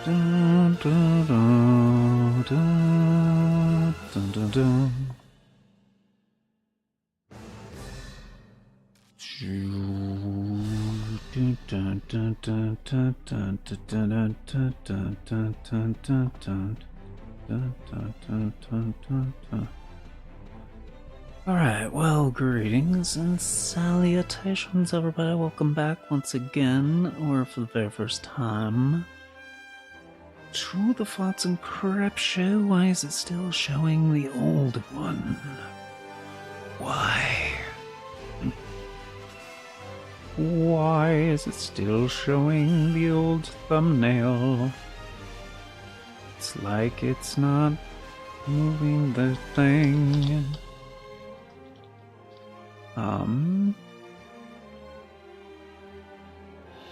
Dun, dun, dun, dun, dun, dun, dun. Alright, well, greetings and salutations, everybody. Welcome back once again, or for the very first time, to the Flots and Crap Show. Why is it still showing the old one? Why? Why is it still showing the old thumbnail? It's like it's not moving the thing.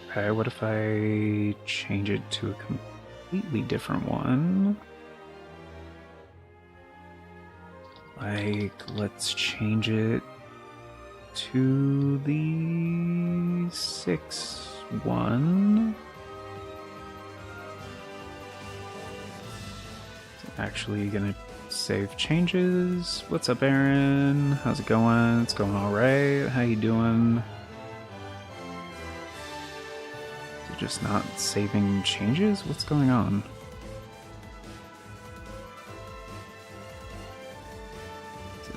Okay, what if I change it to a completely different one? Like, let's change it to the 6 one. Is it actually gonna save changes? What's up, Aaron? How's it going? It's going alright. How you doing? Is it just not saving changes? What's going on?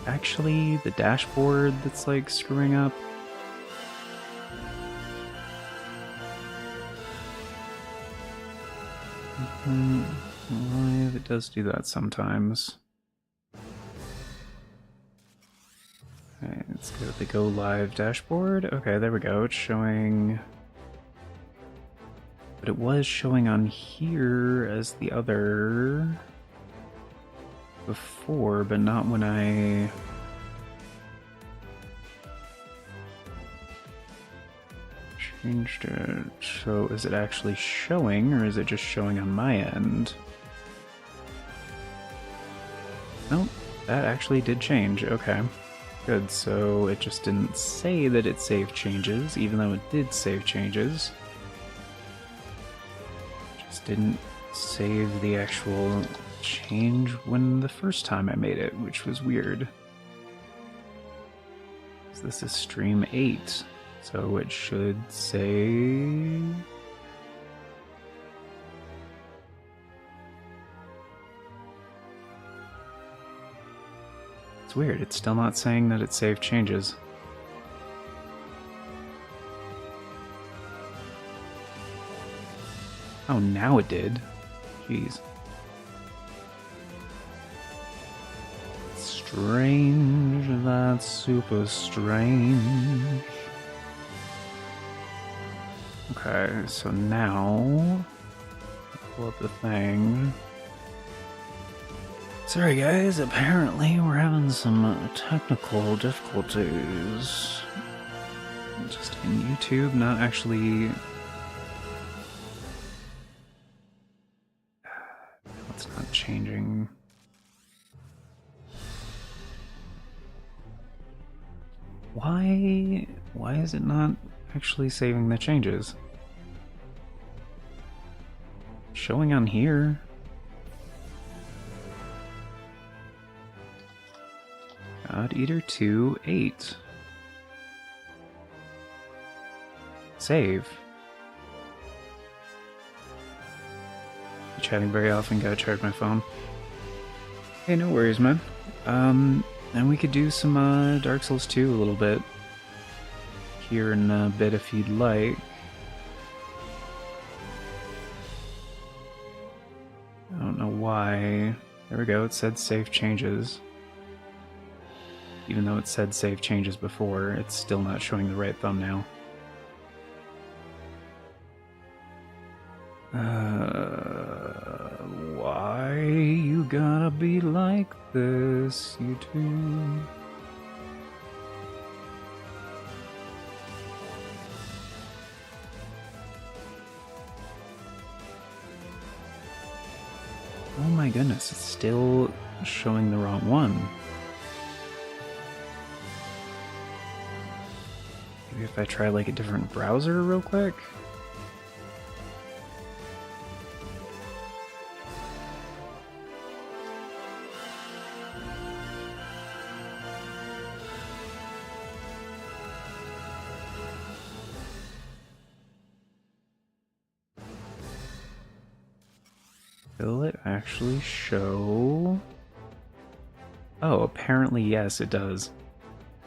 Actually the dashboard that's like screwing up. Well, it does do that sometimes. Okay, let's go to the Go Live dashboard. Okay, there we go. It's showing, but it was showing on here as the other before, but not when I changed it. So is it actually showing, or is it just showing on my end? Nope, that actually did change. Okay, good. So it just didn't say that it saved changes, even though it did save changes. Just didn't save the actual change when the first time I made it, which was weird. So this is stream 8, so it should say... It's weird, it's still not saying that it saved changes. Oh, now it did. Jeez. Strange, that's super strange. Okay, so now pull up the thing. Sorry guys, apparently we're having some technical difficulties. Just in YouTube, not actually... It's not changing. Why is it not actually saving the changes? Showing on here. God Eater 2, 8. Save. Chatting very often, gotta charge my phone. Hey, no worries, man. And we could do some Dark Souls 2 a little bit here in a bit if you'd like. I don't know why. There we go, it said save changes. Even though it said save changes before, it's still not showing the right thumbnail. Why you gotta be like this, YouTube? Oh my goodness, it's still showing the wrong one. Maybe if I try like a different browser real quick? Will it actually show? Oh, apparently yes, it does.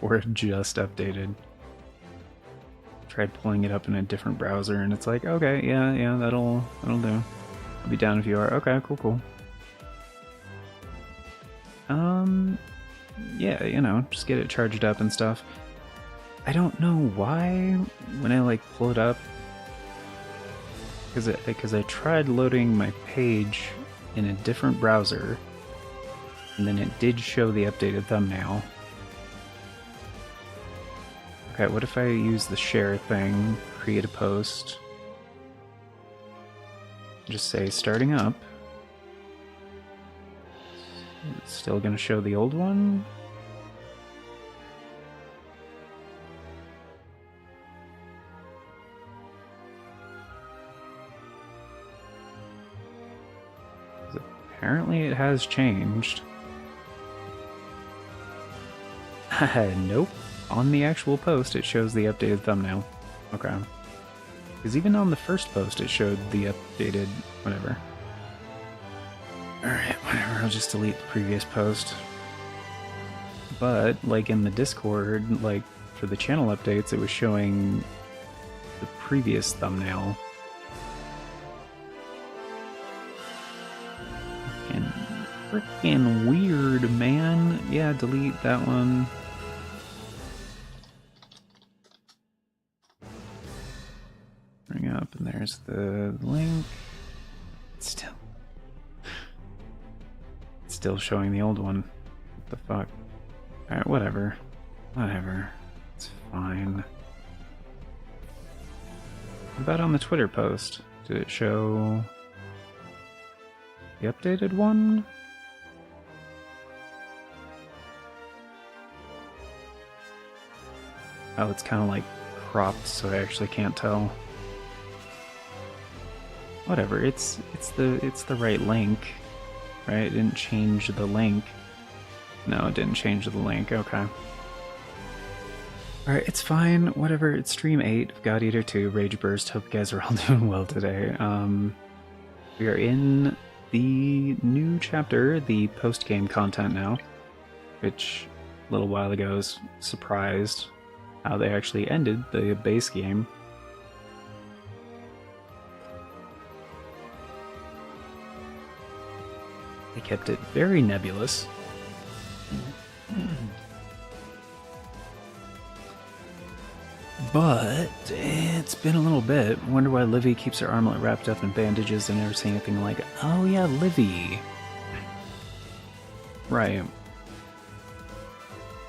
Or it just updated. Tried pulling it up in a different browser, and it's like, okay, yeah, that'll do. I'll be down if you are. Okay, cool. Yeah, you know, just get it charged up and stuff. I don't know why when I like pull it up, because I tried loading my page in a different browser, and then it did show the updated thumbnail. Okay, what if I use the share thing, create a post, just say starting up. It's still gonna show the old one? Apparently it has changed. Nope. On the actual post it shows the updated thumbnail. Okay. Because even on the first post it showed the updated whatever. Alright, whatever, I'll just delete the previous post. But, like in the Discord, like for the channel updates, it was showing the previous thumbnail. And freaking weird, man. Yeah, delete that one. Bring up, and there's the link. It's still showing the old one. What the fuck? Alright, whatever. Whatever. It's fine. What about on the Twitter post? Did it show the updated one? Oh, it's kind of like cropped, so I actually can't tell. Whatever, it's the right link, right? It didn't change the link. No, it didn't change the link. Okay. Alright, it's fine. Whatever. It's stream 8 of God Eater 2 Rage Burst. Hope you guys are all doing well today. We are in the new chapter, the post-game content now, which a little while ago I was surprised how they actually ended the base game. They kept it very nebulous. But it's been a little bit. Wonder why Livy keeps her armlet wrapped up in bandages and never say anything like, oh yeah, Livy. Right.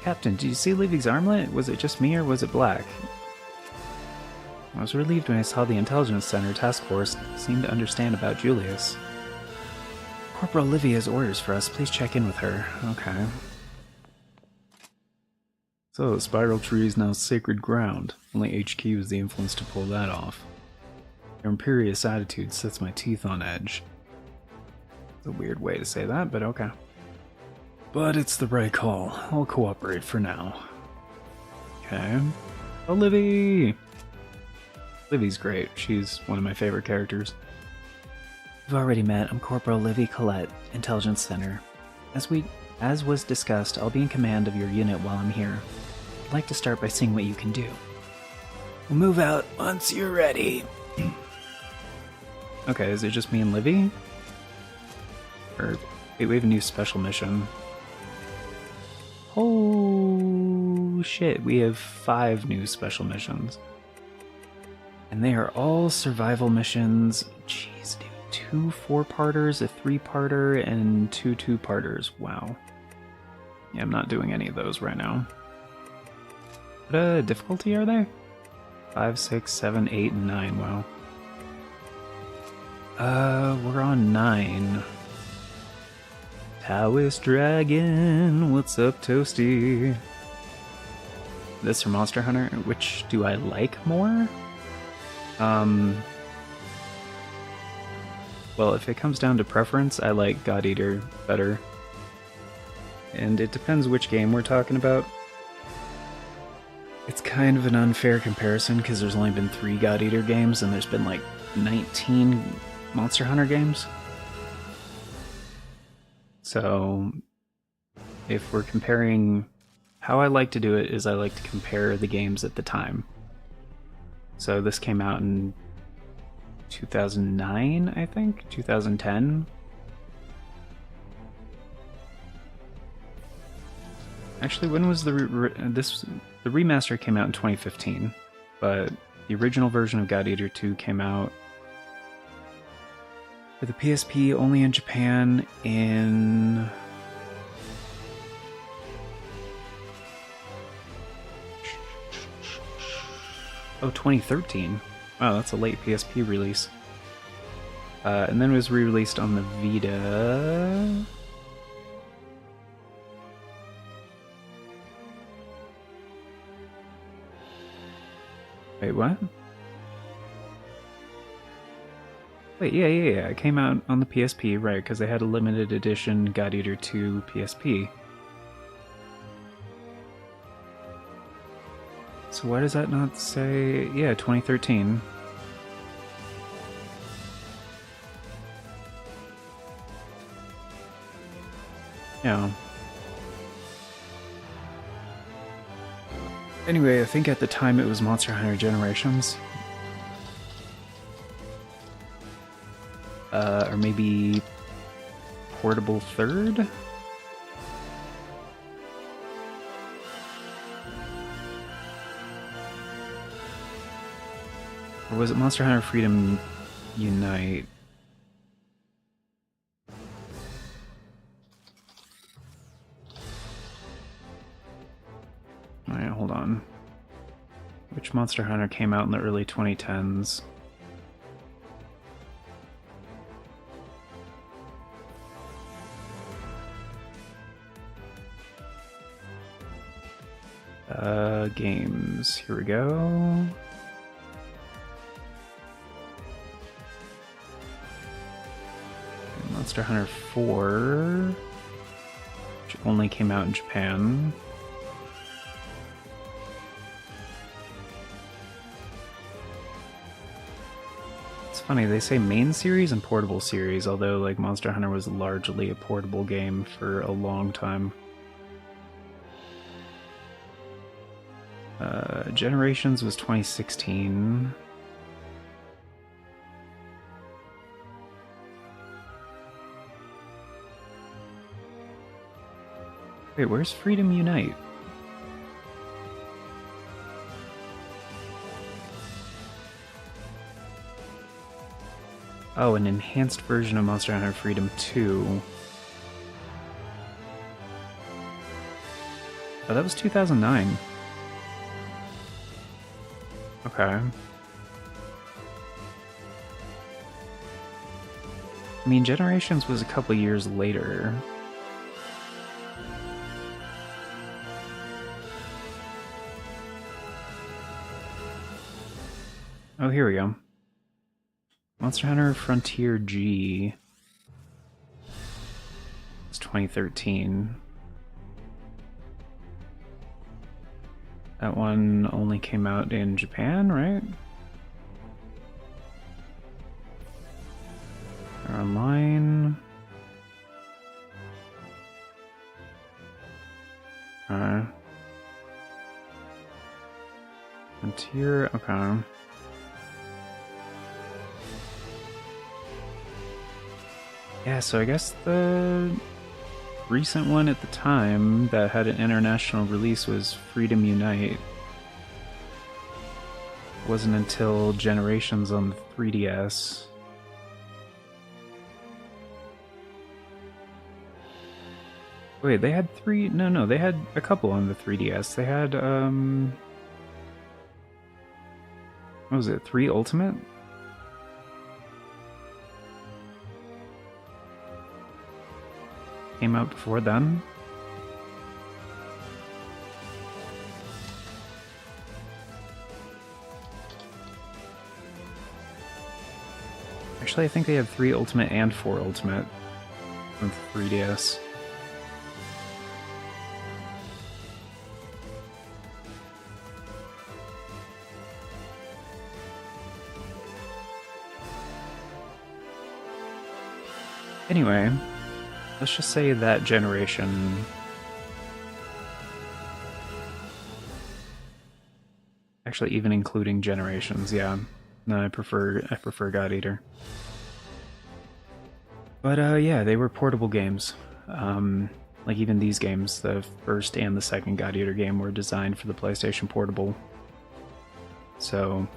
Captain, did you see Livy's armlet? Was it just me or was it black? I was relieved when I saw the Intelligence Center task force seem to understand about Julius. Corporal Livy has orders for us. Please check in with her. Okay. So, Spiral Tree is now sacred ground. Only HQ has the influence to pull that off. Your imperious attitude sets my teeth on edge. It's a weird way to say that, but okay. But it's the right call. I'll cooperate for now. Okay. Oh, Livy! Livy's great. She's one of my favorite characters. We've already met. I'm Corporal Livy Collette, Intelligence Center. As was discussed, I'll be in command of your unit while I'm here. I'd like to start by seeing what you can do. We'll move out once you're ready. Okay, is it just me and Livy? Or, wait, we have a new special mission. Oh shit, we have 5 new special missions. And they are all survival missions. Jeez, dude. 2 4-parters, a 3-parter, and 2 2-parters. Wow. Yeah, I'm not doing any of those right now. What difficulty are they? 5, 6, 7, 8, and 9. Wow. We're on 9. Taoist Dragon, what's up, Toasty? This for Monster Hunter, which do I like more? Well, if it comes down to preference, I like God Eater better. And it depends which game we're talking about. It's kind of an unfair comparison because there's only been 3 God Eater games and there's been like 19 Monster Hunter games. So if we're comparing, how I like to do it is I like to compare the games at the time. So this came out in 2009, I think, 2010. Actually, when was the remaster came out in 2015, but the original version of God Eater 2 came out for the PSP only in Japan in 2013. Wow, that's a late PSP release. And then it was re-released on the Vita. Wait, what? Wait, yeah. It came out on the PSP, right, because they had a limited edition God Eater 2 PSP. So why does that not say... Yeah, 2013. Yeah. Anyway, I think at the time it was Monster Hunter Generations. Or maybe Portable Third? Or was it Monster Hunter Freedom Unite? Alright, hold on. Which Monster Hunter came out in the early 2010s? Games. Here we go. Monster Hunter 4, which only came out in Japan. It's funny, they say main series and portable series, although like Monster Hunter was largely a portable game for a long time. Generations was 2016. Wait, where's Freedom Unite? Oh, an enhanced version of Monster Hunter Freedom 2. Oh, that was 2009. Okay. I mean, Generations was a couple years later. Oh, here we go. Monster Hunter Frontier G. It's 2013. That one only came out in Japan, right? They're online. Frontier, okay. Yeah, so I guess the recent one at the time that had an international release was Freedom Unite. It wasn't until Generations on the 3DS. Wait, they had three... No, they had a couple on the 3DS. They had, what was it, 3 Ultimate? Came out before then? Actually, I think they had 3 Ultimate and 4 Ultimate on 3DS. Anyway, let's just say that generation. Actually, even including generations, yeah. No, I prefer God Eater. But yeah, they were portable games. Like even these games, the first and the second God Eater game were designed for the PlayStation Portable. So,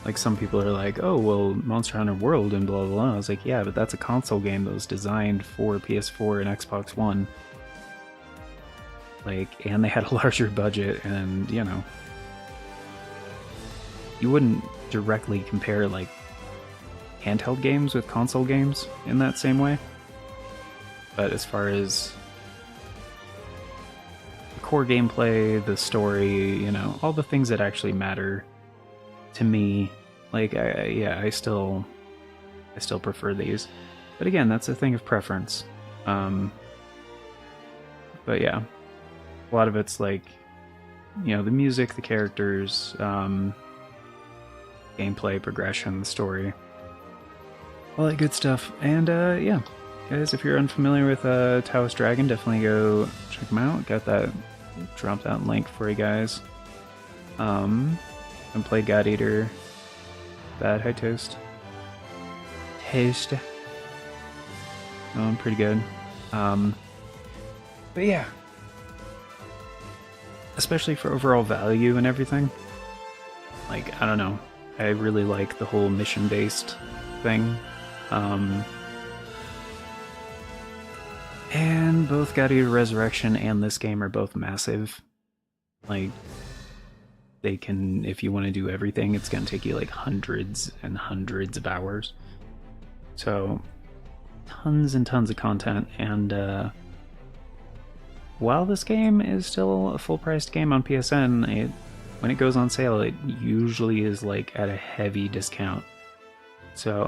like some people are like, oh, well, Monster Hunter World and blah, blah, blah. I was like, yeah, but that's a console game that was designed for PS4 and Xbox One. Like, and they had a larger budget, and, you know, you wouldn't directly compare, like, handheld games with console games in that same way. But as far as the core gameplay, the story, you know, all the things that actually matter to me, like, I still prefer these. But again, that's a thing of preference. But yeah, a lot of it's like, you know, the music, the characters, gameplay, progression, the story, all that good stuff. And yeah, guys, if you're unfamiliar with Taoist Dragon, definitely go check them out. Got that, dropped that link for you guys. And played God Eater. Bad. Hi, Toast. Taste. Oh, pretty good. But yeah, especially for overall value and everything. Like, I don't know. I really like the whole mission-based thing. And both God Eater Resurrection and this game are both massive. Like, they can, if you want to do everything, it's going to take you like hundreds and hundreds of hours. So, tons and tons of content. And while this game is still a full-priced game on PSN, when it goes on sale, it usually is like at a heavy discount. So,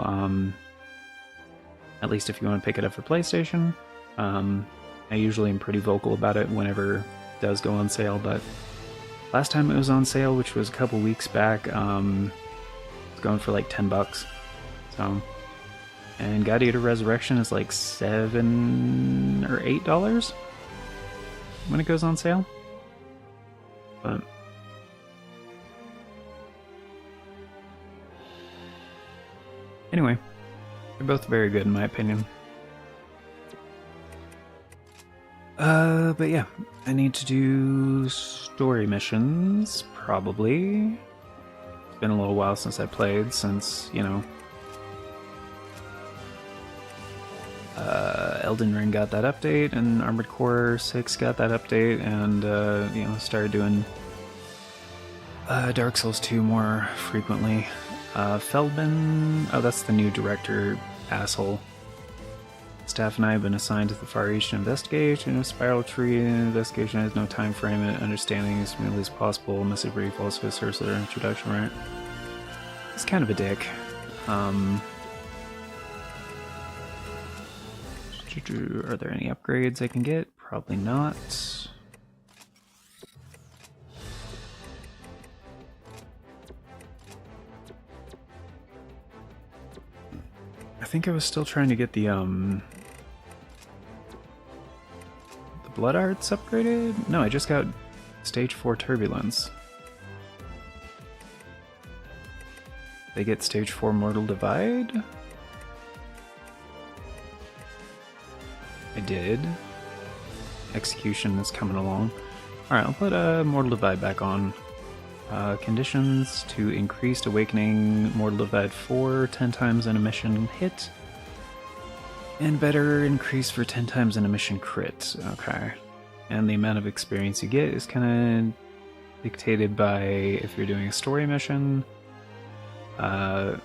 at least if you want to pick it up for PlayStation, I usually am pretty vocal about it whenever it does go on sale, but last time it was on sale, which was a couple weeks back, it's going for like $10. So, and God Eater Resurrection is like $7 or $8 when it goes on sale. But anyway, they're both very good in my opinion. But yeah, I need to do story missions, probably. It's been a little while since I played, since, you know, Elden Ring got that update, and Armored Core 6 got that update, and, you know, started doing Dark Souls 2 more frequently. Feldman, oh, that's the new director, asshole. Staff and I have been assigned to the Far East to investigate. In a spiral tree, investigation has no time frame, and understanding as smoothly as possible. Message brief also serves their introduction, right? He's kind of a dick. Are there any upgrades I can get? Probably not. I think I was still trying to get the Blood Arts upgraded? No, I just got Stage 4 Turbulence. They get Stage 4 Mortal Divide? I did. Execution is coming along. Alright, I'll put Mortal Divide back on. Conditions to increased Awakening Mortal Divide 4, 10 times in a mission hit. And better increase for 10 times in a mission crit. Okay. And the amount of experience you get is kind of dictated by if you're doing a story mission. Well,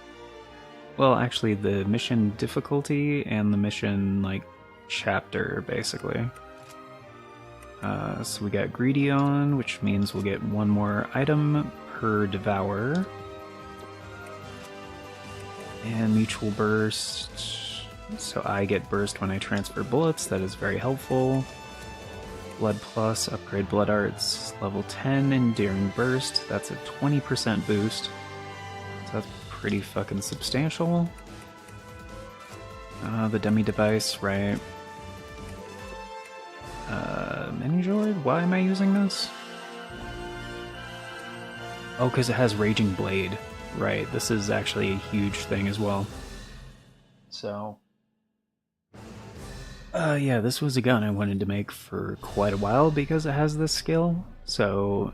actually, the mission difficulty and the mission, like, chapter, basically. So we got Greedy on, which means we'll get one more item per Devour. And Mutual Burst. So I get burst when I transfer bullets, that is very helpful. Blood Plus, upgrade Blood Arts, level 10, Endearing Burst, that's a 20% boost. So that's pretty fucking substantial. The dummy device, right? Minjord? Why am I using this? Oh, because it has Raging Blade. Right, this is actually a huge thing as well. So... yeah, this was a gun I wanted to make for quite a while because it has this skill. So,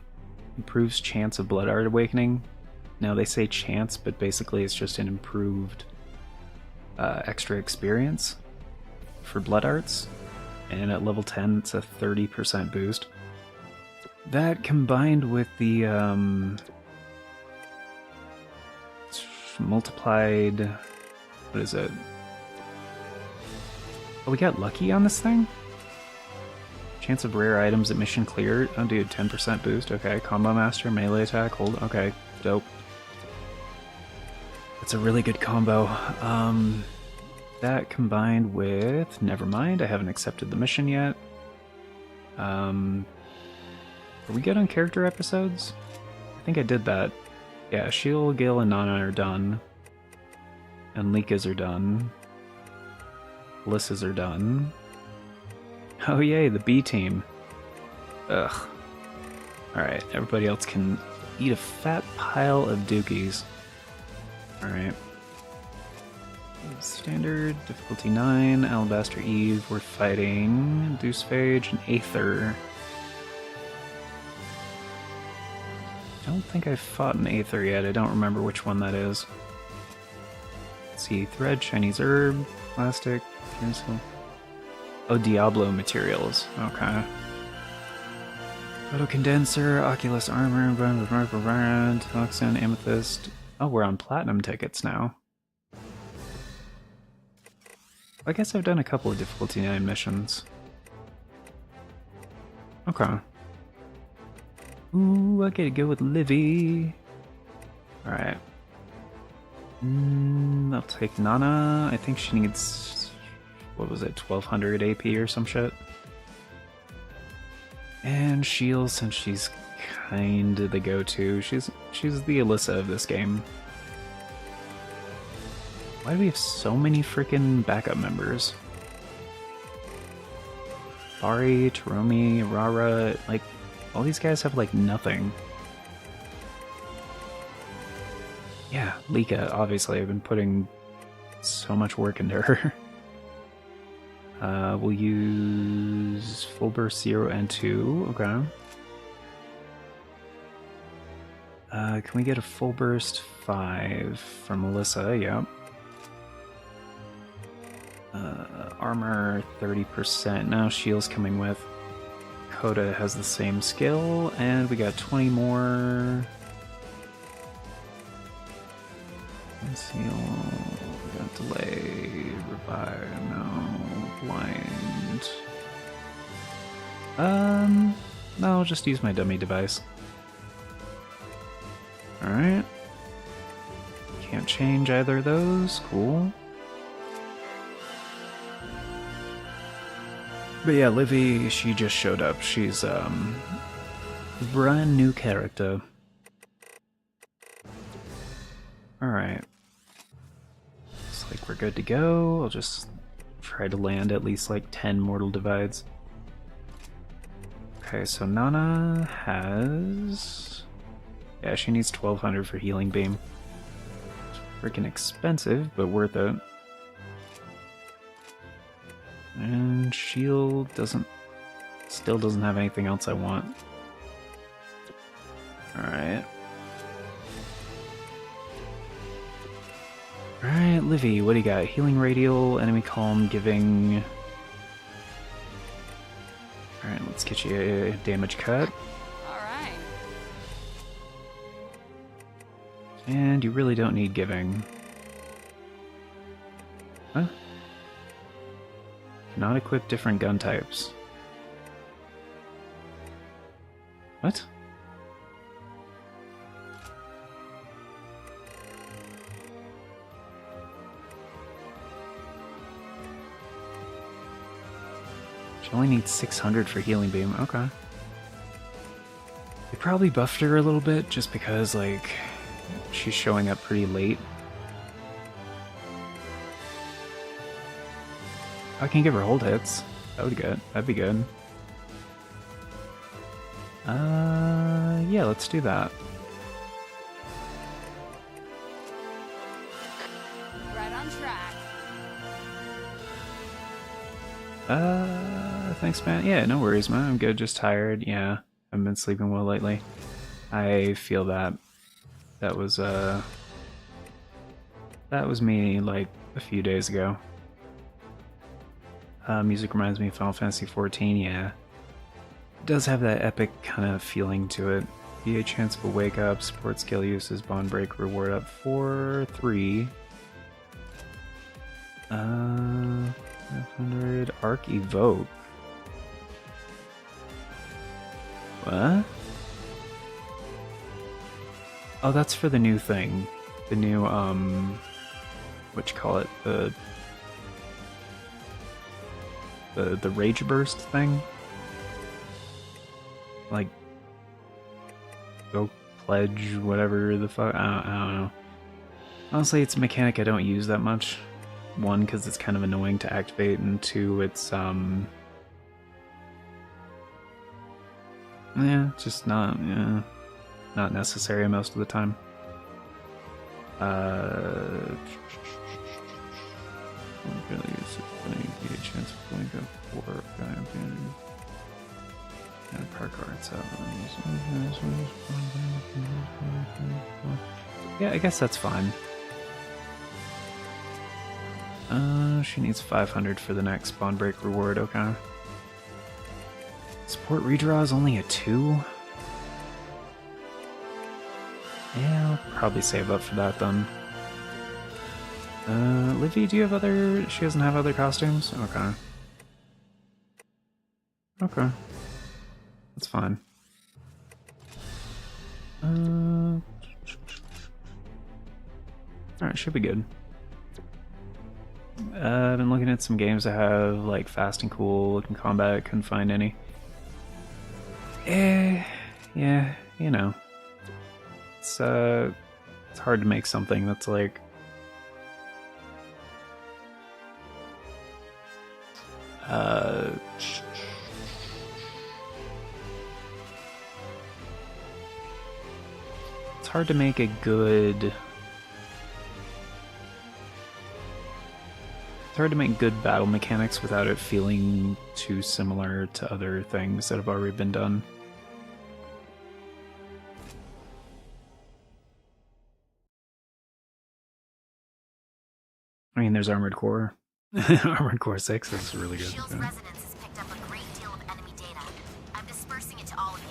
improves chance of Blood Art Awakening. Now they say chance, but basically it's just an improved extra experience for Blood Arts. And at level 10, it's a 30% boost. That combined with the multiplied... what is it? Oh, we got lucky on this thing? Chance of rare items at mission cleared. Oh, dude, 10% boost. Okay, Combo Master, melee attack, hold. Okay, dope. That's a really good combo. That combined with... never mind, I haven't accepted the mission yet. Are we good on character episodes? I think I did that. Yeah, Shield, Gil, and Nana are done. And Likas are done. Bliss's are done. Oh yay, the B team. Ugh. Alright, everybody else can eat a fat pile of dookies. Alright. Standard, difficulty 9, Alabaster Eve, we're fighting Deuce Phage and Aether. I don't think I've fought an Aether yet, I don't remember which one that is. Let's see, Thread, Chinese Herb, Plastic, oh, Diablo materials, okay. Photo Condenser, Oculus Armor, Toxin, Amethyst. Oh, we're on Platinum tickets now. I guess I've done a couple of difficulty 9 missions. Okay. Ooh, I gotta go with Livy. Alright. I'll take Nana. I think she needs... what was it, 1200 AP or some shit? And Shield, since she's kinda the go-to. She's the Alyssa of this game. Why do we have so many freaking backup members? Bari, Taromi, Rara, like, all these guys have, like, nothing. Yeah, Lika, obviously, I've been putting so much work into her. We'll use Full Burst 0 and 2, okay. Can we get a Full Burst 5 from Alyssa? Yep. Armor 30%. Now Shield's coming with. Coda has the same skill, and we got 20 more. Conceal. We got delay. Revive. No. Blind. No, I'll just use my dummy device. Alright. Can't change either of those. Cool. But yeah, Livy, she just showed up. She's, a brand new character. Alright. Looks like we're good to go. I'll just try to land at least like 10 mortal divides. Okay, so Nana has... yeah, she needs 1200 for Healing Beam. It's freaking expensive, but worth it. And Shield still doesn't have anything else I want. Alright. Alright, Livy, what do you got? Healing Radial, Enemy Calm, Giving... Alright, let's get you a damage cut. Alright. And you really don't need Giving. Huh? Not equip different gun types. What? She only needs 600 for Healing Beam. Okay. They probably buffed her a little bit just because, like, she's showing up pretty late. I can give her hold hits. That would be good. That'd be good. Yeah, let's do that. Right on track. Thanks, man. Yeah, no worries, man. I'm good, just tired. Yeah, I've been sleeping well lately. I feel that. That was me, like, a few days ago. Music reminds me of Final Fantasy XIV, yeah. It does have that epic kind of feeling to it. Be a chance of a wake up, support skill uses, bond break reward up 4-3. 500 Arc Evoke. What? Oh, that's for the new thing. The new, what you call it? The Rage Burst thing? Like, go pledge whatever the fuck. I don't know. Honestly, it's a mechanic I don't use that much. One, because it's kind of annoying to activate, and two, it's yeah, just not necessary most of the time. Really use it playing be a chance of playing go for and park arts out. Yeah, I guess that's fine. She needs 500 for the next bond break reward, okay. Support redraw is only a 2? Yeah, I'll probably save up for that then. Livy, do you have other... She doesn't have other costumes? Okay. Okay. That's fine. Alright, should be good. I've been looking at some games that have, like, fast and cool looking combat. Couldn't find any. Yeah, you know. It's hard to make something that's, like... It's hard to make a good... It's hard to make good battle mechanics without it feeling too similar to other things that have already been done. I mean, there's Armored Core. Armored Core 6 is really good. Shield's resonance has picked up a great deal of enemy data. I'm dispersing it to all of you.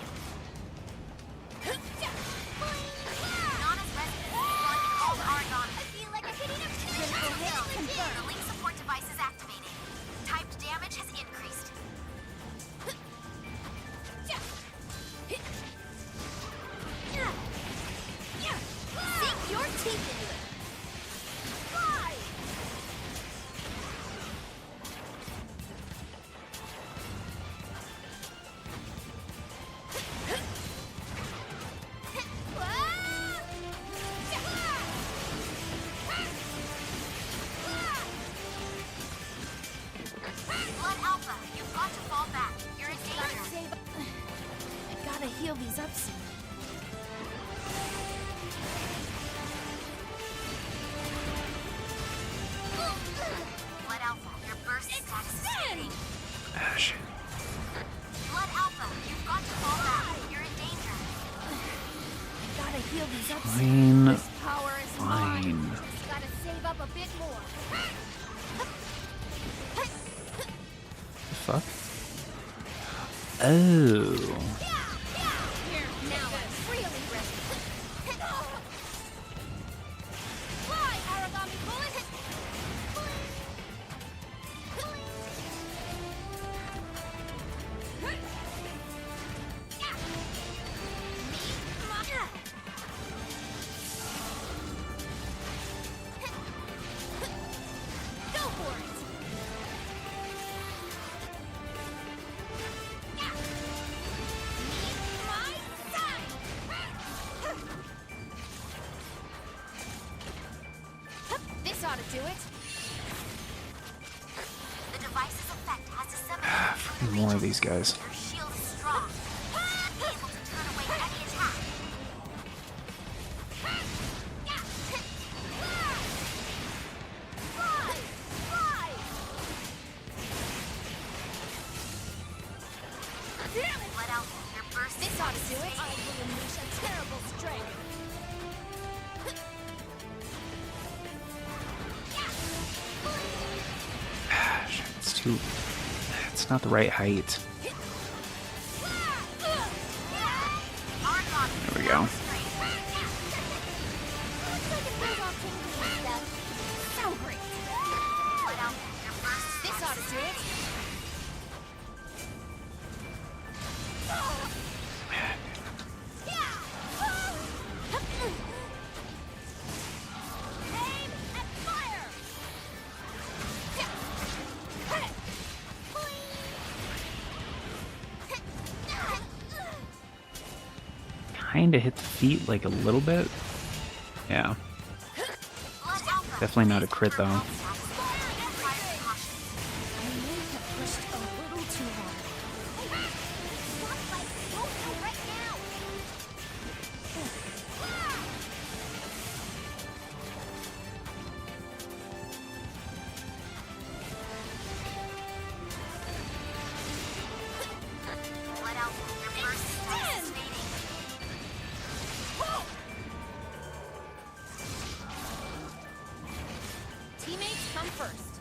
Nana's resonance is flowing in all Oregon. I feel like I'm hitting a critical hit confirmed. The link support device is activated. Typed damage has increased. Sink your teeth into it. Fly! Blood Alpha, you've got to fall back. You're in danger. I gotta heal these up soon. Blood Alpha, your burst status is fading. Ash. Blood Alpha, you've got to fall back. You're in danger. I gotta heal these up soon. Fine. This power is Fine. mine. Just gotta save up a bit more. The fuck? Oh. Here, now I'm really ready. Fly, Aragami bullet! Go for it! My side! This ought to do it. The device's effect has disseminated through the More of region. these guys. Your shield is strong. Be able to Let out your burst. This ought to do it. I will unleash a terrible strength. It's too. It's not the right height. There we go. So great. Let out your burst. This ought to do it. Aim and fire. Kinda hit the feet like a little bit. Yeah. Definitely not a crit though. I may have pushed a little too hard. Right now. Let out your burst. Status fading. Teammates come first.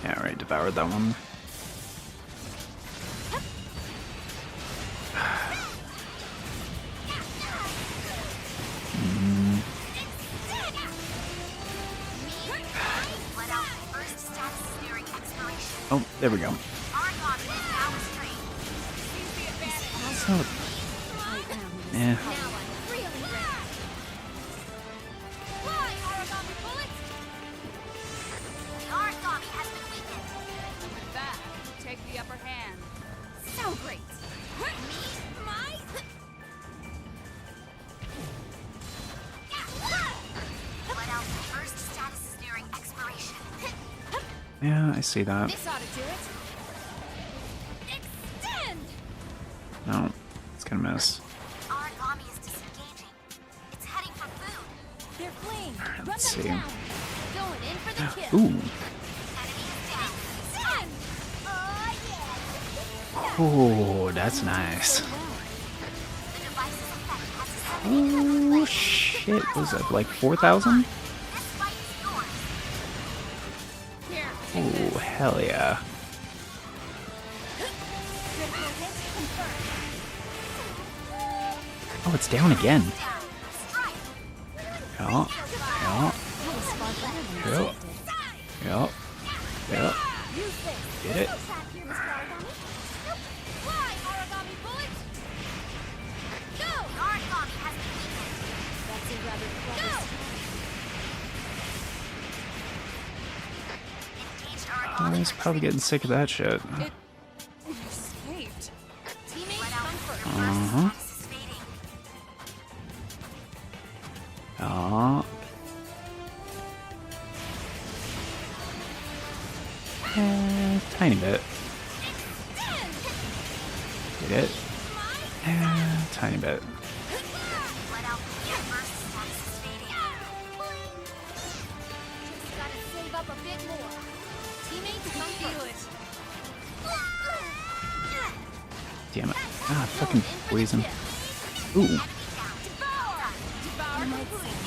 Yeah, alright, devoured that one. Let out burst status nearing expiration. Oh, there we go. Argon is now restrained. So, yeah. Now I'm really ready. Fly, origami bullets! The origami has been weakened. With that, take the upper hand. So great. Me, my... Let out burst status is nearing expiration. Yeah, I see that. This ought to do it. Extend! No, it's gonna miss. Origami is disengaging. It's heading for food. They're fleeing. Run Let's them see. down. Going in for the kill. Ooh. Enemy is down. Extend! Oh, yeah. Oh, that's nice. The device's effect has disseminated. Oh shit, what was that like 4,000? This fight is yours. Here, Oh hell yeah. critical hit confirmed. Oh, it's down again. Down. Strike. Yeah, yeah, That was far better than I Yep. expected. yeah, yeah. Use this. Get it. Back here, Mr. Origami. Fly, origami bullets! Go! The origami has been weakened. That's a rather clever Engaged Oh, origami. he's probably getting sick of that shit. It escaped. Teammates Let out come first. your Uh-huh. burst status is fading. Aw. Tiny bit. Get it? Tiny bit. Let out your burst status is fading. Just gotta save up a bit more. Teammates come first. Damn it. Ah, fucking poison. Ooh. Devour complete.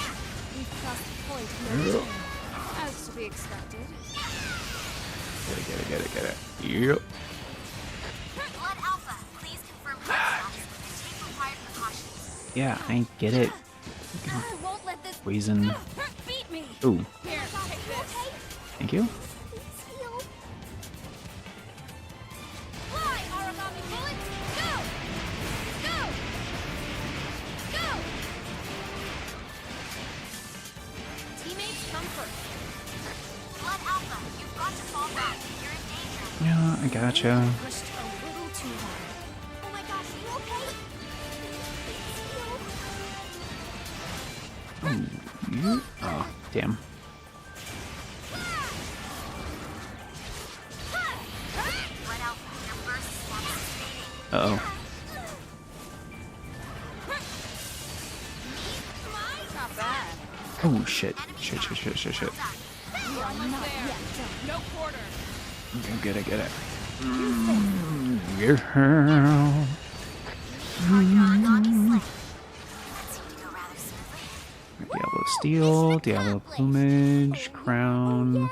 We've crossed the point of no return. As to be expected. Get it. Yep. Blood Alpha, please confirm blood status and take required precautions. Yeah, I get it. I won't let this Poison. beat me. Ooh, Here, take this. thank you. Fly, origami bullets! Go! Go! Go! Teammates come first. Blood Alpha, you've got to fall back. You're in danger. Yeah, I gotcha. Pushed a little too hard. Oh my gosh, are you okay? Oh, damn. Blood Alpha, your burst status is fading. Uh-oh. Oh shit. Shit. We're almost there. No quarter. Get it. Yeah. Diablo Steel, Diablo Plumage, Crown.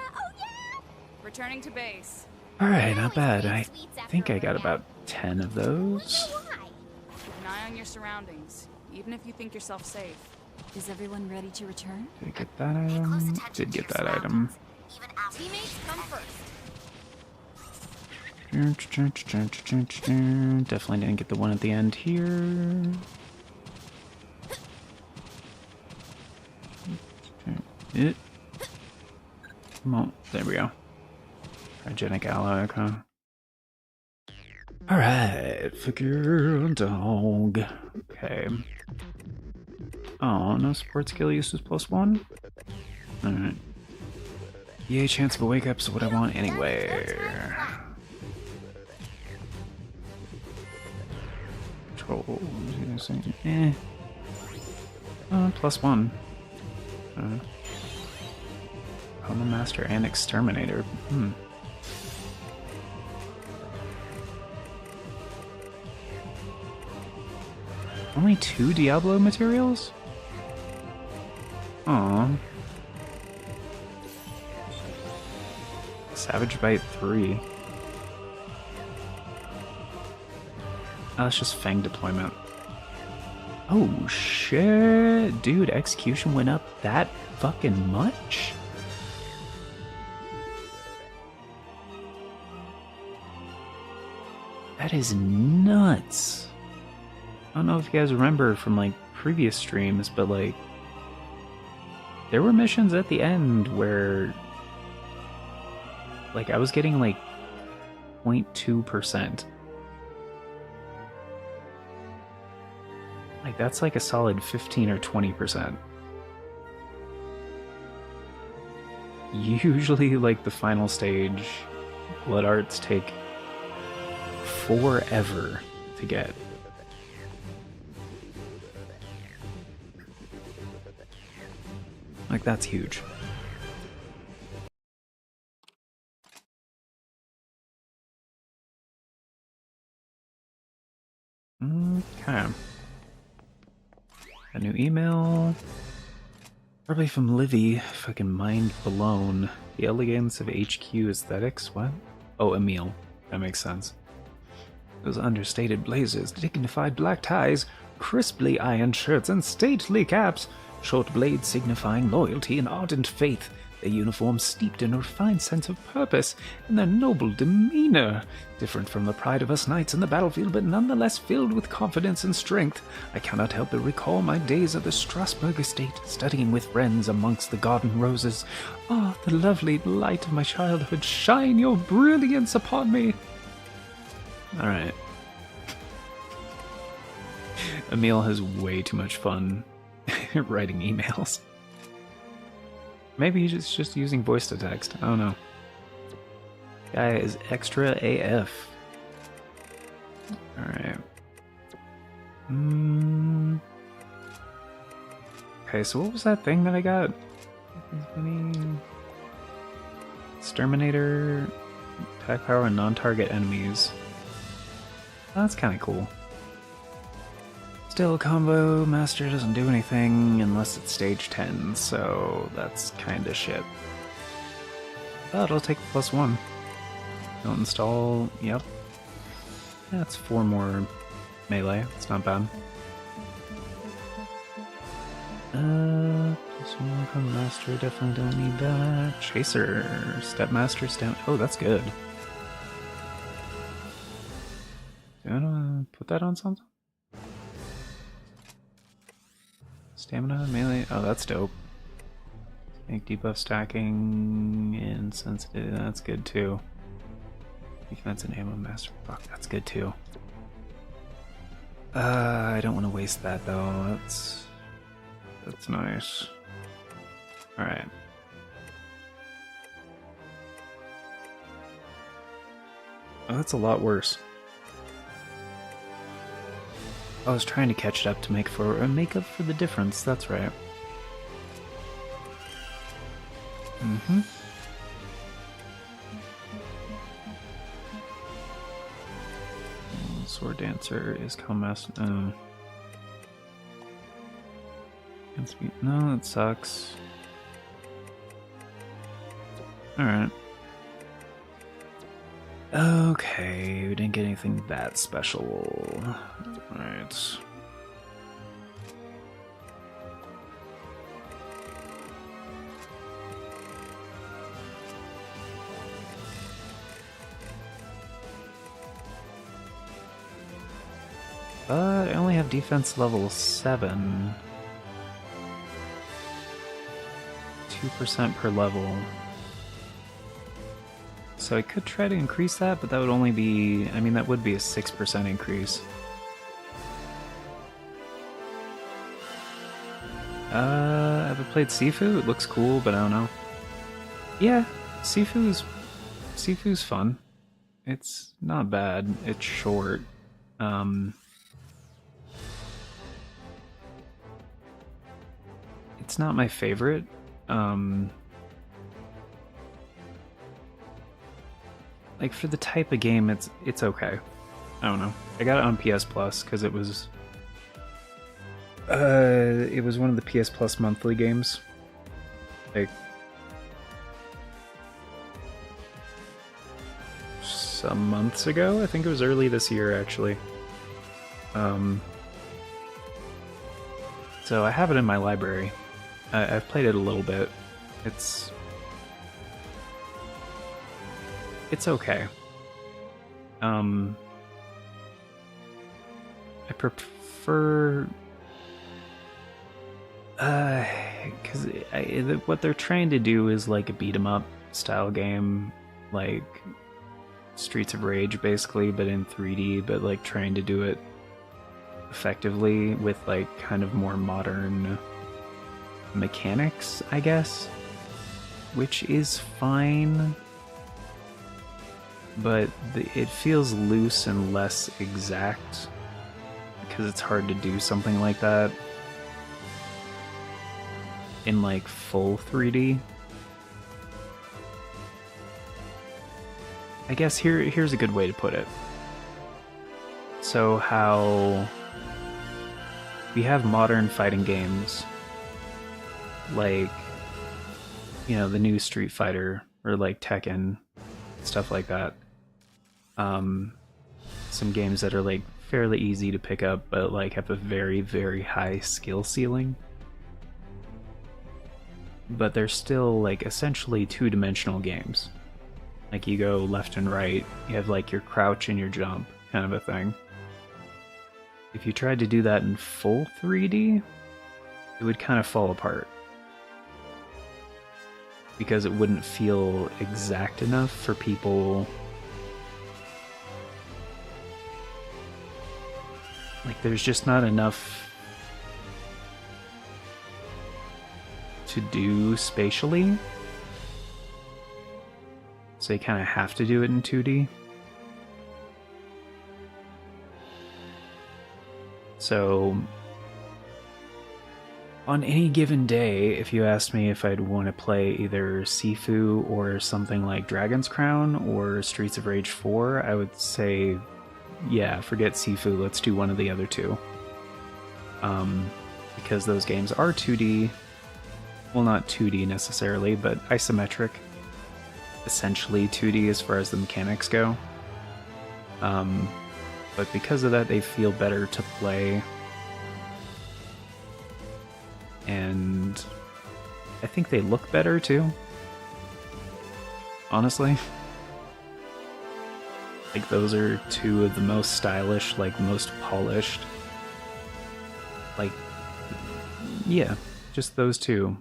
Returning to base. Alright, not bad. I think I got about 10 of those. Keep an eye on your surroundings, even if you think yourself safe. Is everyone ready to return? Did I get that item? Did get that item. Teammates come first. Definitely didn't get the one at the end here. Come on, there we go. Hygienic ally, okay. Alright, figure dog. Okay. Oh, no support skill uses +1? Alright. Yay, chance of a wake up's what I want anyway. Control. +1. Coma Master and Exterminator. Only 2 Diablo materials? Aw. Savage Bite 3. Oh, that's just Fang deployment. Oh shit, dude, execution went up that fucking much? That is nuts. I don't know if you guys remember from like previous streams, but like there were missions at the end where like I was getting like 0.2%. Like that's like a solid 15 or 20%. Usually like the final stage blood arts take forever to get. Like that's huge. Okay. A new email. Probably from Livy. Fucking mind blown. The elegance of HQ aesthetics. What? Oh, Emil. That makes sense. Those understated blazers, dignified black ties, crisply ironed shirts, and stately caps. Short blades signifying loyalty and ardent faith. Their uniforms steeped in a refined sense of purpose, and their noble demeanor, different from the pride of us knights in the battlefield, but nonetheless filled with confidence and strength. I cannot help but recall my days at the Strasbourg estate, studying with friends amongst the garden roses. Ah, the lovely light of my childhood, shine your brilliance upon me. Alright. Emil has way too much fun writing emails. Maybe he's just using voice to text. I don't know. Guy is extra AF. Alright. Okay, so what was that thing that I got? Exterminator, attack power, and non-target enemies. Oh, that's kind of cool. Still, combo master doesn't do anything unless it's stage 10, so that's kind of shit. But it'll take +1. Don't install. Yep. That's 4 more melee. It's not bad. +1 combo master. Definitely don't need that. Chaser, stepmaster, stamina. Oh, that's good. Do I want to put that on something? Stamina, melee. Oh, that's dope. Make debuff stacking and sensitive. That's good too. Defense and ammo master. Fuck, that's good too. I don't want to waste that though. That's nice. All right. Oh, that's a lot worse. I was trying to catch it up to make up for the difference, that's right. Mm-hmm. Sword Dancer is Commas. No, that sucks. Alright. Okay, we didn't get anything that special. Alright. But I only have defense level 7. 2% per level. So I could try to increase that, but that would only be... I mean, that would be a 6% increase. I haven't played Sifu. It looks cool, but I don't know. Yeah, Sifu's fun. It's not bad. It's short. It's not my favorite. Like for the type of game, it's okay. I don't know. I got it on PS Plus because it was one of the PS Plus monthly games. Like some months ago. I think it was early this year actually. So I have it in my library. I've played it a little bit. It's okay. I prefer because what they're trying to do is like a beat 'em up style game, like Streets of Rage basically, but in 3D, but like trying to do it effectively with like kind of more modern mechanics, I guess, which is fine, but it feels loose and less exact because it's hard to do something like that in like full 3D. I guess here's a good way to put it. So how we have modern fighting games like, you know, the new Street Fighter or like Tekken, stuff like that. Some games that are like fairly easy to pick up but like have a very, very high skill ceiling. But they're still like essentially two-dimensional games. Like you go left and right, you have like your crouch and your jump kind of a thing. If you tried to do that in full 3D, it would kind of fall apart. Because it wouldn't feel exact enough for people. Like there's just not enough to do spatially. So you kind of have to do it in 2D. So on any given day, if you asked me if I'd want to play either Sifu or something like Dragon's Crown or Streets of Rage 4, I would say, yeah, forget Sifu, let's do one of the other two. Because those games are 2D, well, not 2D necessarily, but isometric. Essentially 2D as far as the mechanics go. But because of that, they feel better to play. And I think they look better too. Honestly. Like those are two of the most stylish, like most polished. Like, yeah, just those two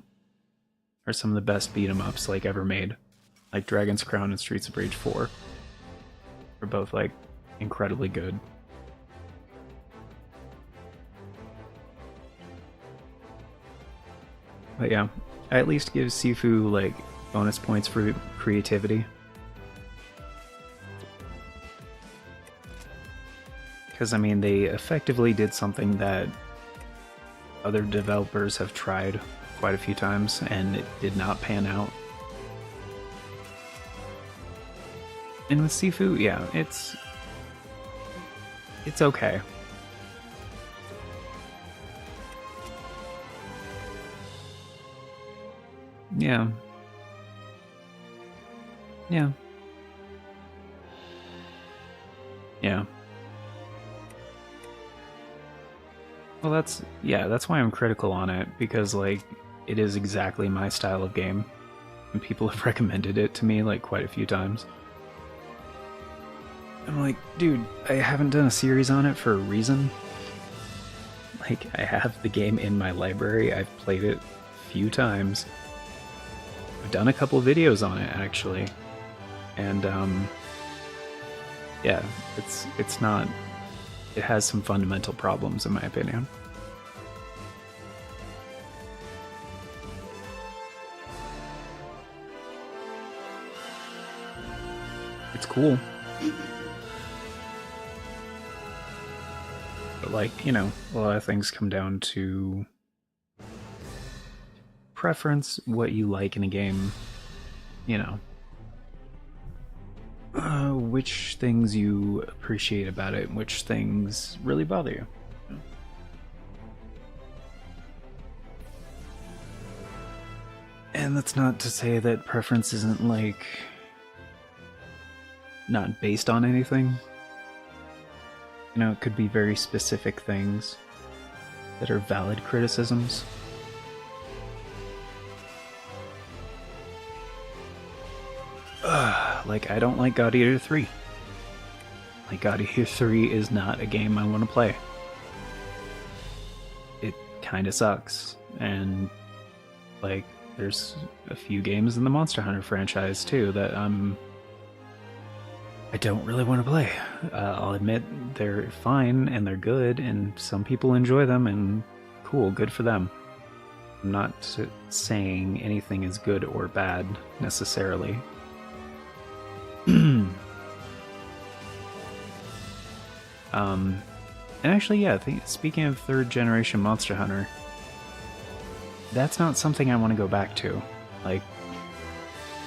are some of the best beat 'em ups like ever made. Like Dragon's Crown and Streets of Rage 4 are both like incredibly good. But yeah, I at least give Sifu like bonus points for creativity. Because I mean, they effectively did something that other developers have tried quite a few times and it did not pan out. And with Sifu, yeah, it's okay. Yeah. Yeah. Yeah. Well, that's why I'm critical on it, because, like, it is exactly my style of game. And people have recommended it to me, like, quite a few times. I'm like, dude, I haven't done a series on it for a reason. Like, I have the game in my library, I've played it a few times. I've done a couple videos on it, actually. And, yeah, it's not... It has some fundamental problems, in my opinion. It's cool. But, like, you know, a lot of things come down to preference, what you like in a game, you know. Which things you appreciate about it, and which things really bother you. And that's not to say that preference isn't, like, not based on anything. You know, it could be very specific things that are valid criticisms. Like, I don't like God Eater 3. Like, God Eater 3 is not a game I want to play. It kind of sucks. And, like, there's a few games in the Monster Hunter franchise, too, that I don't really want to play. I'll admit they're fine and they're good, and some people enjoy them, and cool, good for them. I'm not saying anything is good or bad, necessarily. And actually, yeah, speaking of third generation Monster Hunter, that's not something I want to go back to. Like,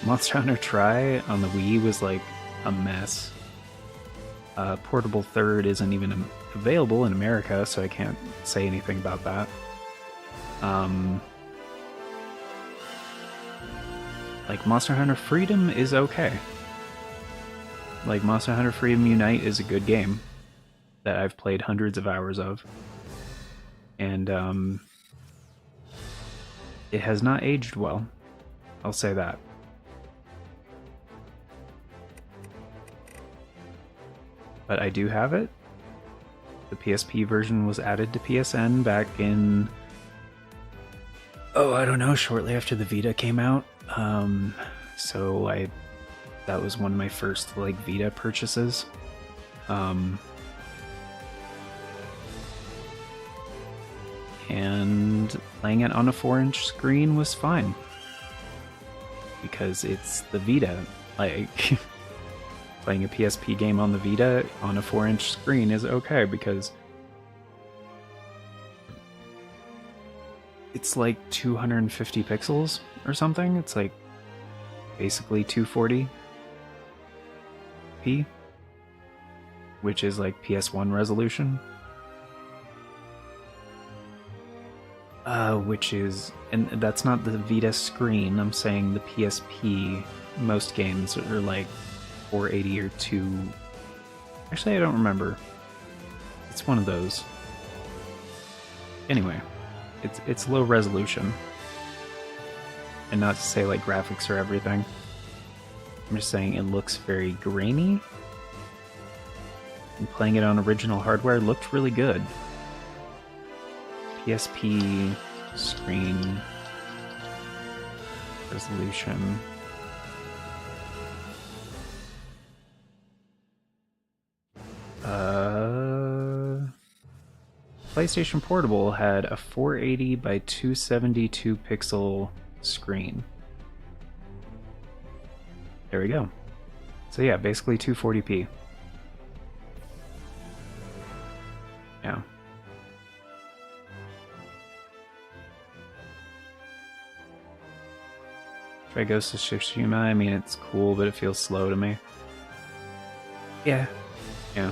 Monster Hunter Tri on the Wii was like a mess. Portable third isn't even available in America, so I can't say anything about that. Like, Monster Hunter Freedom is okay. Like, Monster Hunter Freedom Unite is a good game that I've played hundreds of hours of. And, it has not aged well. I'll say that. But I do have it. The PSP version was added to PSN back in... Oh, I don't know, shortly after the Vita came out. So that was one of my first, like, Vita purchases. And playing it on a 4-inch screen was fine. Because it's the Vita. Like, playing a PSP game on the Vita on a 4-inch screen is okay, because it's like 250 pixels or something. It's like basically 240p, which is like PS1 resolution. Which is, and that's not the Vita screen, I'm saying the PSP. Most games are like 480 or 2... Actually, I don't remember. It's one of those. Anyway, it's low resolution. And not to say, like, graphics are everything. I'm just saying it looks very grainy. And playing it on original hardware looked really good. PSP screen resolution. PlayStation Portable had a 480 by 272 pixel screen. There we go. So yeah, basically 240p. Yeah. Try Ghost of Tsushima. I mean, it's cool, but it feels slow to me. Yeah. Yeah.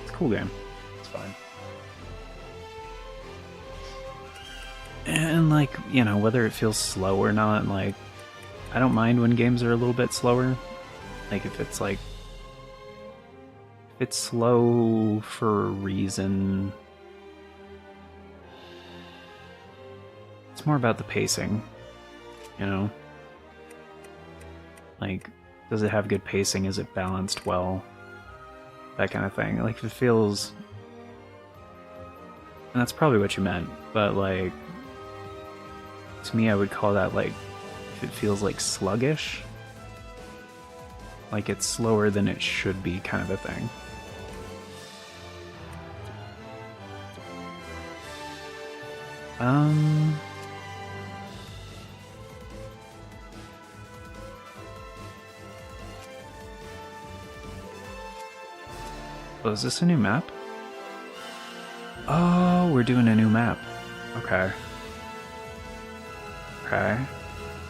It's a cool game. It's fine. And, like, you know, whether it feels slow or not, like, I don't mind when games are a little bit slower. Like, if it's, like, if it's slow for a reason. It's more about the pacing, you know? Like, does it have good pacing? Is it balanced well? That kind of thing. Like, if it feels... And that's probably what you meant, but, like... To me, I would call that, like, if it feels, like, sluggish. Like, it's slower than it should be, kind of a thing. Oh, is this a new map? Oh, we're doing a new map. Okay. Okay.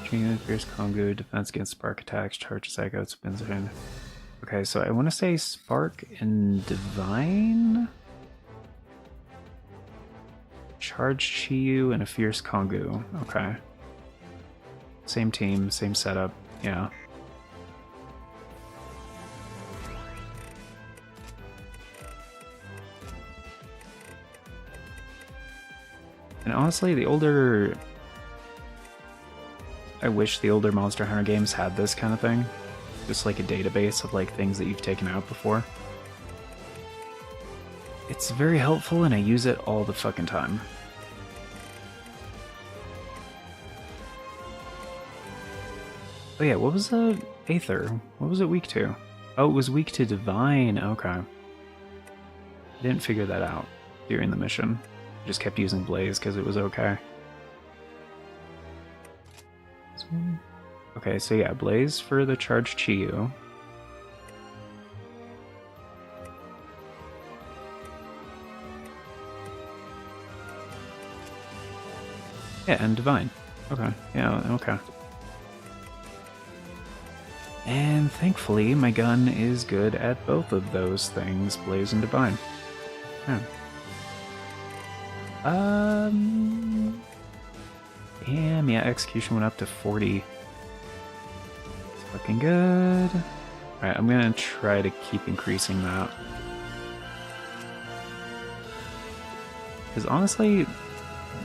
Training fierce Kongu, defense against spark attacks, charge psycho, spins in. Okay, so I want to say Spark and Divine? Charge Chiyu and a fierce Kongu. Okay. Same team, same setup. Yeah. And honestly, the older... I wish the older Monster Hunter games had this kind of thing. Just like a database of like things that you've taken out before. It's very helpful and I use it all the fucking time. Oh yeah, what was the Aether? What was it weak to? Oh, it was weak to Divine. Okay. I didn't figure that out during the mission. I just kept using Blaze because it was okay. Okay, so yeah, Blaze for the charge Chiyu. Yeah, and Divine. Okay, yeah, okay. And thankfully, my gun is good at both of those things, Blaze and Divine. Yeah. Damn, yeah, execution went up to 40. It's looking good. Alright, I'm gonna try to keep increasing that. Because honestly,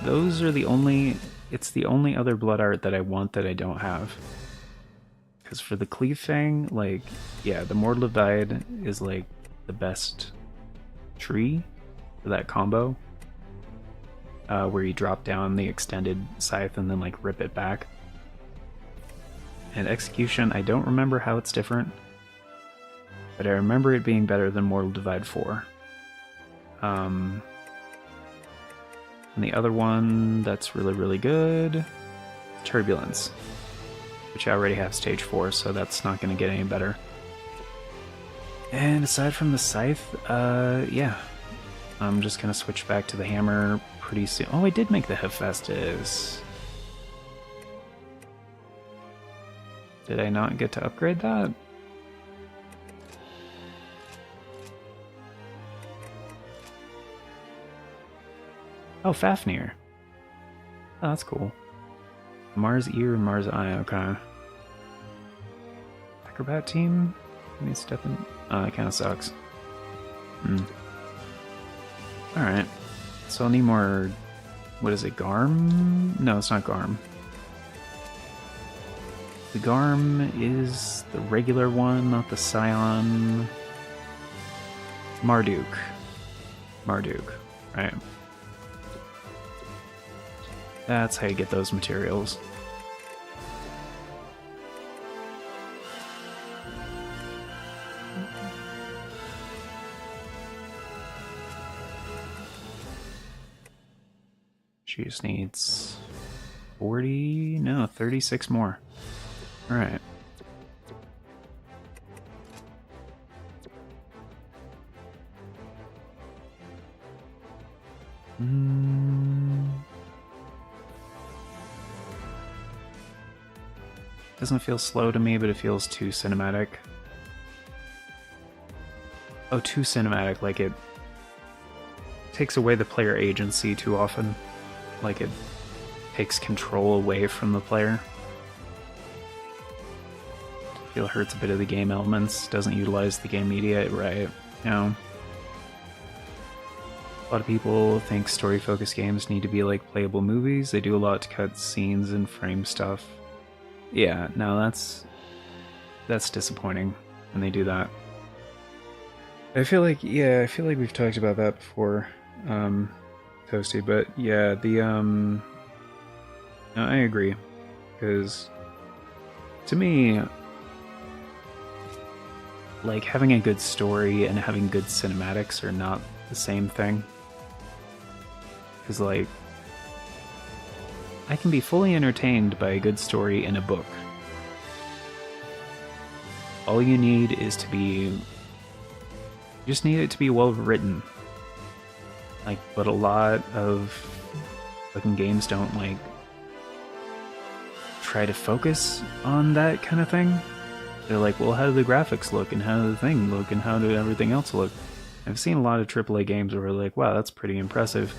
those are the only... It's the only other blood art that I want that I don't have. Because for the Cleave Fang, like, yeah, the Mortal Divide is like the best tree for that combo. Where you drop down the extended scythe and then like rip it back. And Execution, I don't remember how it's different, but I remember it being better than Mortal Divide 4. And the other one that's really, really good, Turbulence, which I already have stage 4, so that's not going to get any better. And aside from the scythe, yeah, I'm just going to switch back to the hammer pretty soon. Oh, I did make the Hephaestus. Did I not get to upgrade that? Oh, Fafnir. Oh, that's cool. Mars Ear and Mars Eye, okay. Acrobat team? Let me step in. Oh, that kind of sucks. Alright. So I'll need more... What is it, Garm? No, it's not Garm. The Garm is the regular one, not the Scion. Marduk. Marduk, right. That's how you get those materials. She just needs 40, no, 36 more. All right. Doesn't feel slow to me, but it feels too cinematic. too cinematic. Like, it takes away the player agency too often. Like, it takes control away from the player. I feel it hurts a bit of the game elements, doesn't utilize the game media right. You know, a lot of people think story-focused games need to be like playable movies. They do a lot to cut scenes and frame stuff. Yeah, no, that's disappointing when they do that. I feel like we've talked about that before, Toasty, but yeah, no, I agree, because to me, like, having a good story and having good cinematics are not the same thing. Because, like, I can be fully entertained by a good story in a book. All you need is to be... You just need it to be well written. Like, but a lot of fucking games don't, like, try to focus on that kind of thing. They're like, well, how do the graphics look, and how do the thing look, and how do everything else look? I've seen a lot of AAA games where we're like, wow, that's pretty impressive.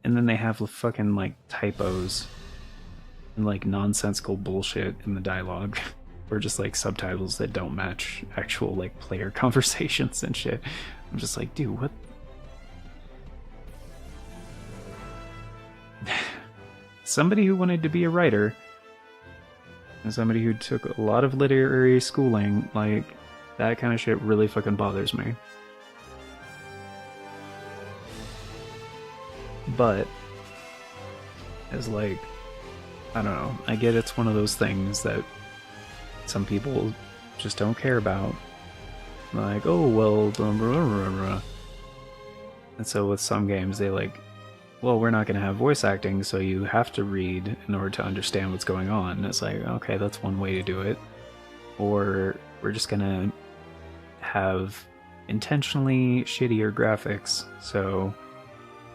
And then they have fucking, like, typos and, like, nonsensical bullshit in the dialogue. Or just, like, subtitles that don't match actual, like, player conversations and shit. I'm just like, dude, what? Somebody who wanted to be a writer, and somebody who took a lot of literary schooling, like, that kind of shit really fucking bothers me. But, as, like, I don't know, I get it's one of those things that some people just don't care about. Like, oh, well, blah, blah, blah, blah. And so with some games, they like, well, we're not going to have voice acting, so you have to read in order to understand what's going on. And it's like, okay, that's one way to do it. Or we're just going to have intentionally shittier graphics, so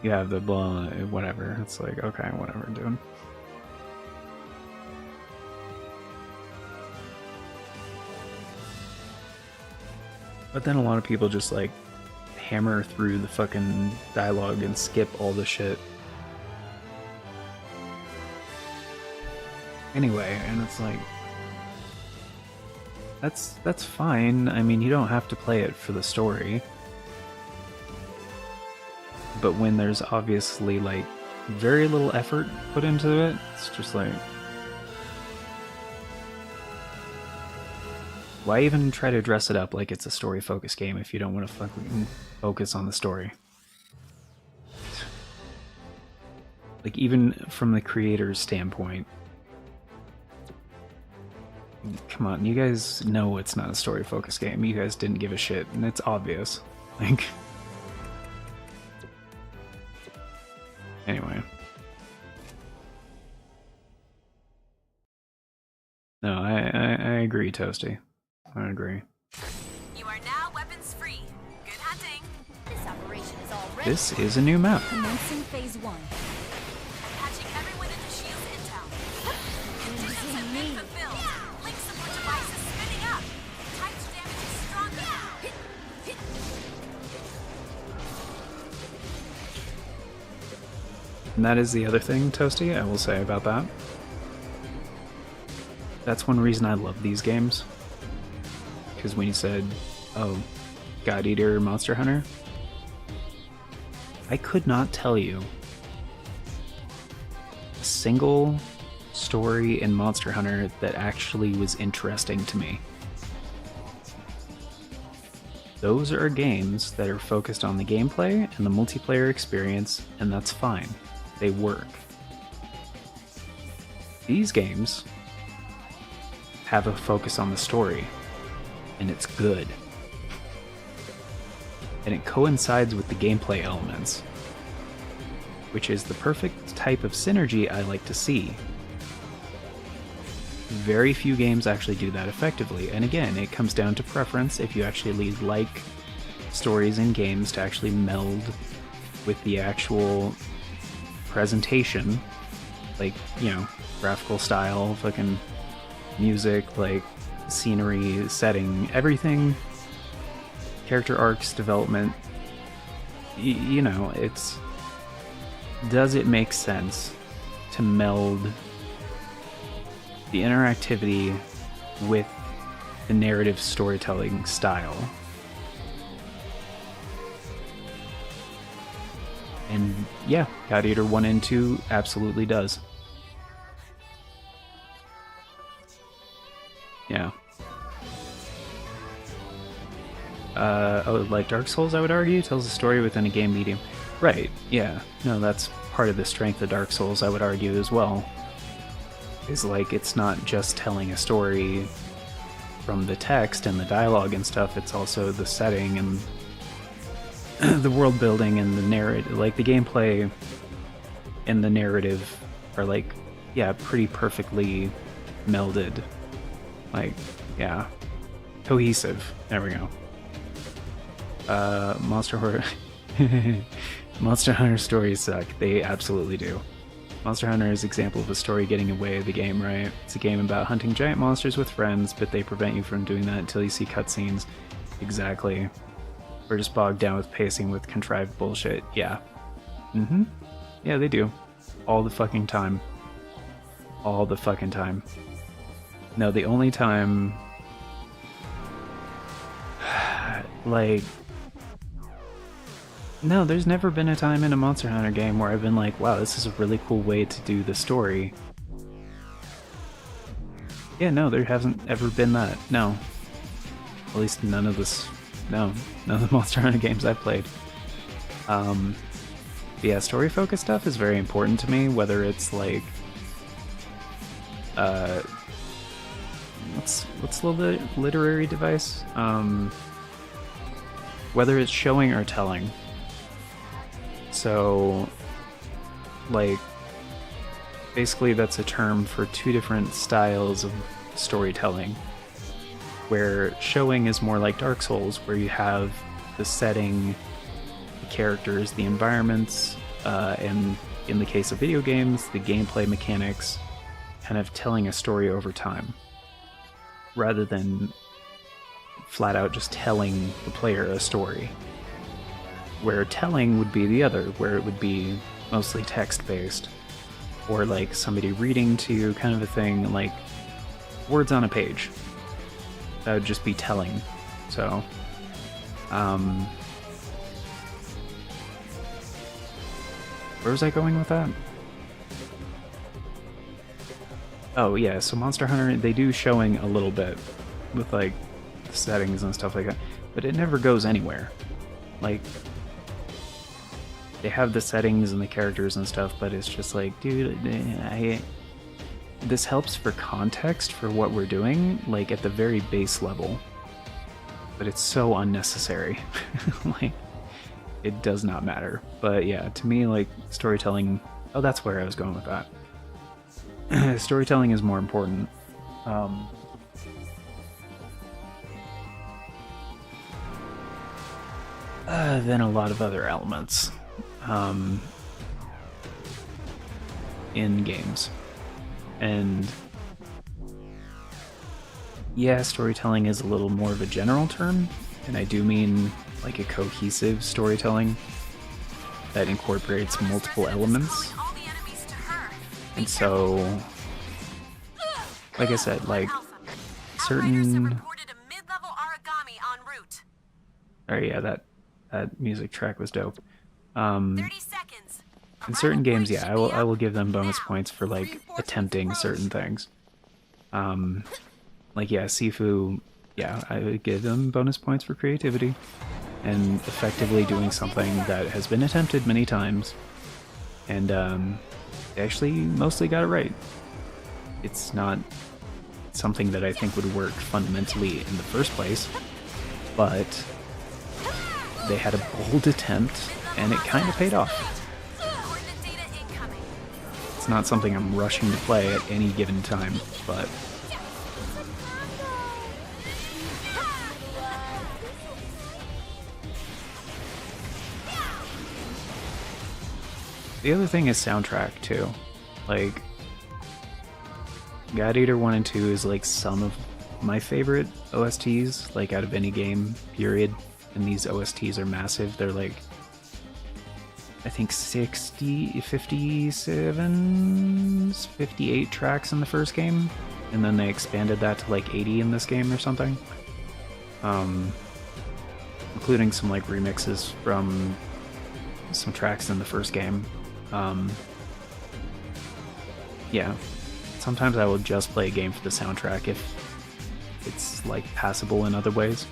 you have the blah, whatever. It's like, okay, whatever, dude. But then a lot of people just, like, hammer through the fucking dialogue and skip all the shit. Anyway, and it's like, that's fine. I mean, you don't have to play it for the story. But when there's obviously, like, very little effort put into it, it's just like, why even try to dress it up like it's a story-focused game if you don't want to fucking focus on the story? Like, even from the creator's standpoint, come on, you guys know it's not a story-focused game. You guys didn't give a shit, and it's obvious. Like, anyway. No, I agree, Toasty. I agree. You are now weapons free. Good hunting. This operation is already. This is a new map. Commencing phase 1. Patching everyone into Shield's intel. Conditions have been fulfilled. Link support devices spinning up. Typed damage is stronger. And that is the other thing, Toasty, I will say about that. That's one reason I love these games. Because when you said, oh, God Eater, Monster Hunter, I could not tell you a single story in Monster Hunter that actually was interesting to me. Those are games that are focused on the gameplay and the multiplayer experience, and that's fine. They work. These games have a focus on the story, and it's good. And it coincides with the gameplay elements, which is the perfect type of synergy I like to see. Very few games actually do that effectively, and again, it comes down to preference. If you actually like stories in games to actually meld with the actual presentation, like, you know, graphical style, fucking music, like, scenery, setting, everything character arcs, development, you know, it's... Does it make sense to meld the interactivity with the narrative storytelling style? And yeah, God Eater 1 and 2 absolutely does. Yeah. Oh, like Dark Souls, I would argue, tells a story within a game medium. Right, yeah. No, that's part of the strength of Dark Souls, I would argue, as well. Is like, it's not just telling a story from the text and the dialogue and stuff, it's also the setting and the world building and the narrative. Like, the gameplay and the narrative are, like, yeah, pretty perfectly melded. Like, yeah. Cohesive. There we go. Monster Hunter stories suck. They absolutely do. Monster Hunter is an example of a story getting away of the game, right? It's a game about hunting giant monsters with friends, but they prevent you from doing that until you see cutscenes. Exactly. We're just bogged down with pacing with contrived bullshit. Yeah. Mm-hmm. Yeah, they do. All the fucking time. All the fucking time. No, the only time... like... No, there's never been a time in a Monster Hunter game where I've been like, wow, this is a really cool way to do the story. Yeah, no, there hasn't ever been that. No. At least none of this... No, none of the Monster Hunter games I've played. Yeah, story-focused stuff is very important to me, whether it's like... what's the literary device? Whether it's showing or telling. So, like, basically that's a term for two different styles of storytelling, where showing is more like Dark Souls, where you have the setting, the characters, the environments, and in the case of video games, the gameplay mechanics, kind of telling a story over time, rather than flat out just telling the player a story. Where telling would be the other, where it would be mostly text-based, or like somebody reading to you, kind of a thing, like words on a page. That would just be telling. So, where was I going with that? Oh yeah, so Monster Hunter, they do showing a little bit with like the settings and stuff like that, but it never goes anywhere. Like, they have the settings and the characters and stuff, but it's just like, dude, this helps for context for what we're doing, like at the very base level, but it's so unnecessary. Like, it does not matter. But yeah, to me, like, storytelling, oh, that's where I was going with that. Storytelling is more important. Than a lot of other elements in games. And yeah, storytelling is a little more of a general term, and I do mean like a cohesive storytelling that incorporates multiple elements. And so, like I said, like certain... Oh yeah, that music track was dope. 30 seconds. In certain games, yeah, I will give them bonus points for like attempting certain things. Like yeah, Sifu, yeah, I would give them bonus points for creativity and effectively doing something that has been attempted many times, and they actually mostly got it right. It's not something that I think would work fundamentally in the first place, but they had a bold attempt, and it kind of paid off. It's not something I'm rushing to play at any given time, but... The other thing is soundtrack, too. Like, God Eater 1 and 2 is like some of my favorite OSTs, like out of any game, period. and these OSTs are massive. They're like, I think 58 tracks in the first game, and then they expanded that to like 80 in this game or something. Including some like remixes from some tracks in the first game. Yeah, sometimes I will just play a game for the soundtrack if it's like passable in other ways.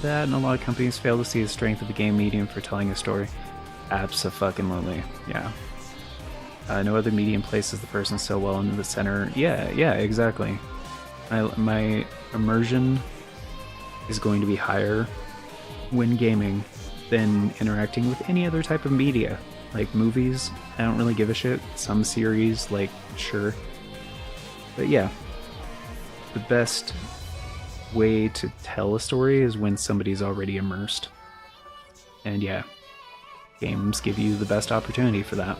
That and a lot of companies fail to see the strength of the game medium for telling a story. Abso-fucking-lutely, yeah. No other medium places the person so well into the center. Yeah, exactly. My immersion is going to be higher when gaming than interacting with any other type of media. Like movies, I don't really give a shit. Some series, like, sure. But yeah, the best way to tell a story is when somebody's already immersed. And yeah, games give you the best opportunity for that.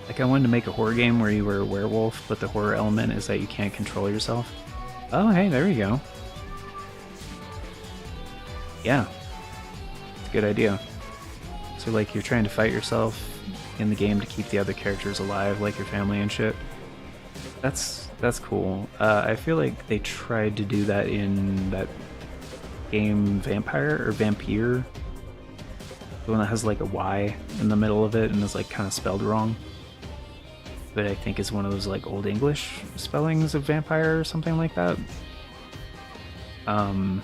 Like I wanted to make a horror game where you were a werewolf, but the horror element is that you can't control yourself. Oh, hey, there you go. Yeah, it's a good idea. So like you're trying to fight yourself in the game to keep the other characters alive, like your family and shit. That's cool. I feel like they tried to do that in that game Vampire. The one that has like a Y in the middle of it and is like kind of spelled wrong. But I think it's one of those like old English spellings of vampire or something like that. I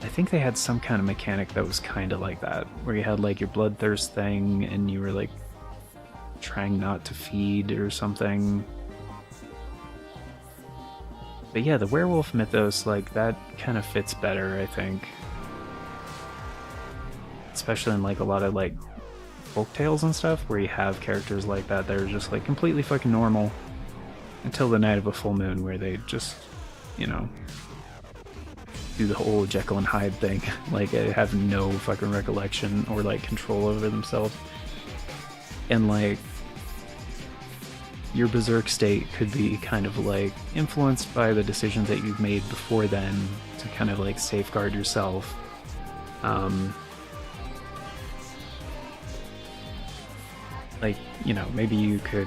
think they had some kind of mechanic that was kind of like that, where you had like your bloodthirst thing and you were like trying not to feed or something. But yeah, the werewolf mythos, like that kind of fits better, I think. Especially in like a lot of like folk tales and stuff where you have characters like that that are just like completely fucking normal until the night of a full moon, where they just, you know, do the whole Jekyll and Hyde thing. Like they have no fucking recollection or like control over themselves. And like your berserk state could be kind of like influenced by the decisions that you've made before then to kind of like safeguard yourself. Like, you know, maybe you could,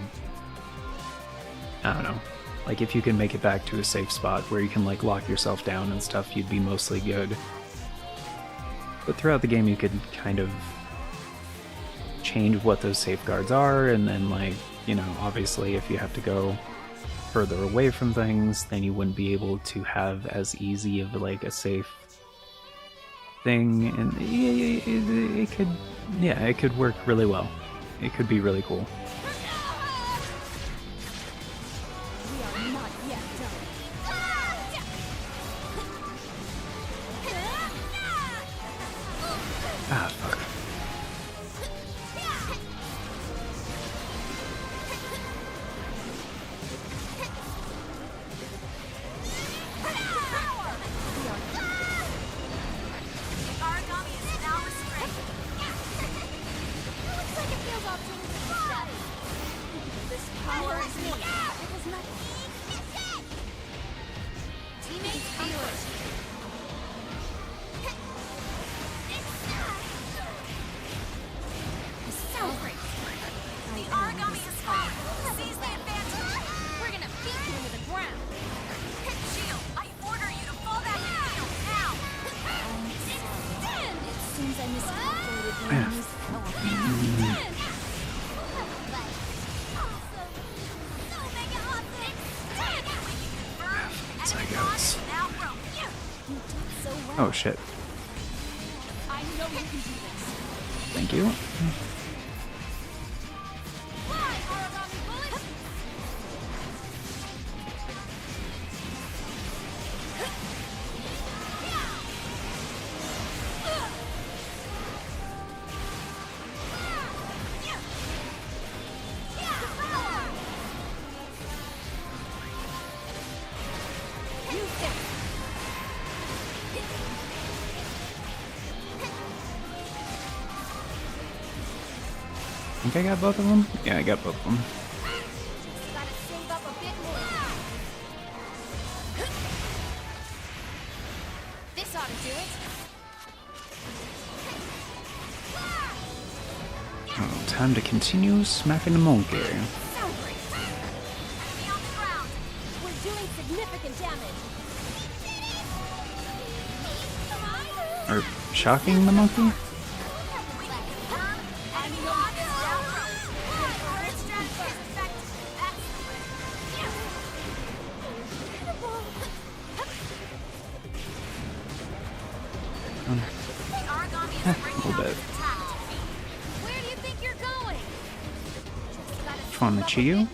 I don't know, like if you can make it back to a safe spot where you can like lock yourself down and stuff, you'd be mostly good. But throughout the game you could kind of change what those safeguards are, and then like, you know, obviously if you have to go further away from things, then you wouldn't be able to have as easy of like a safe thing, and it could work really well. It could be really cool. Ah, fuck. Oh shit. Thank you. think I got both of them? Yeah, I got both of them. Gotta save up a bit more. This ought to do it. Oh, time to continue smacking the monkey. So great. Enemy on the ground. We're doing significant damage. Or shocking the monkey? We can confirm enemy on is down row. Current strategy is effective. The origami is bringing A little out bit. its attack to feet. Where do you think you're going? Just gotta Which one, the save up a Chiyu? bit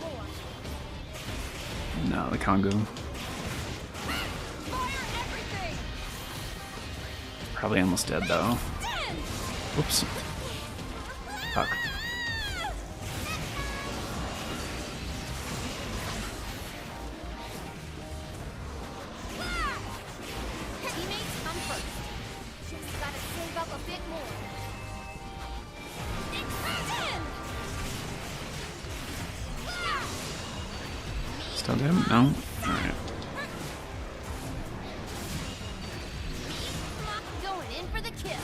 more. No, the Kongu. Fire everything! Probably almost dead though. Whoops. Fuck. Teammates, come first. Just gotta save up a bit more. Extend! Still dead? No? Alright. Going in for the kill.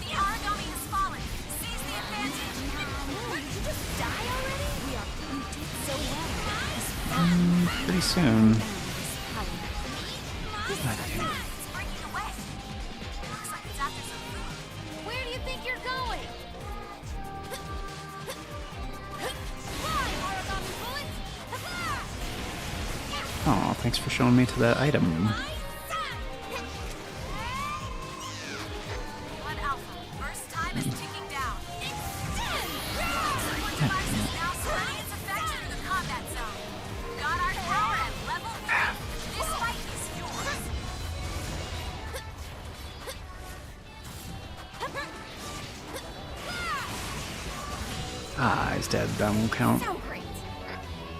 The origami has fallen. Seize the advantage. Did you just die already? You did so well. Pretty soon. It's breaking away. Looks like it's after some food. Where do you think you're going? Fly, origami bullets! Oh, thanks for showing me to that item. One alpha. First time is ticking down. Support device is now spreading its effect through the combat zone. Got our tower at level 3. This fight is yours. Ah, he's dead. That won't count. So great.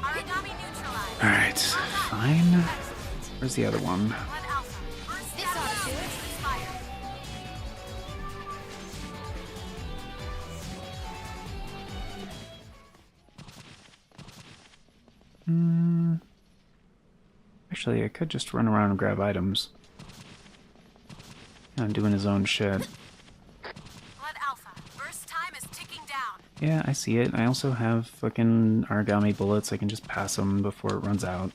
Origami neutralized. Alright, fine. Where's the other one? One alpha. First this ought to do it. Fire. Actually, I could just run around and grab items. I'm doing his own shit. Blood alpha. First time is ticking down. Yeah, I see it. I also have fucking origami bullets. I can just pass them before it runs out.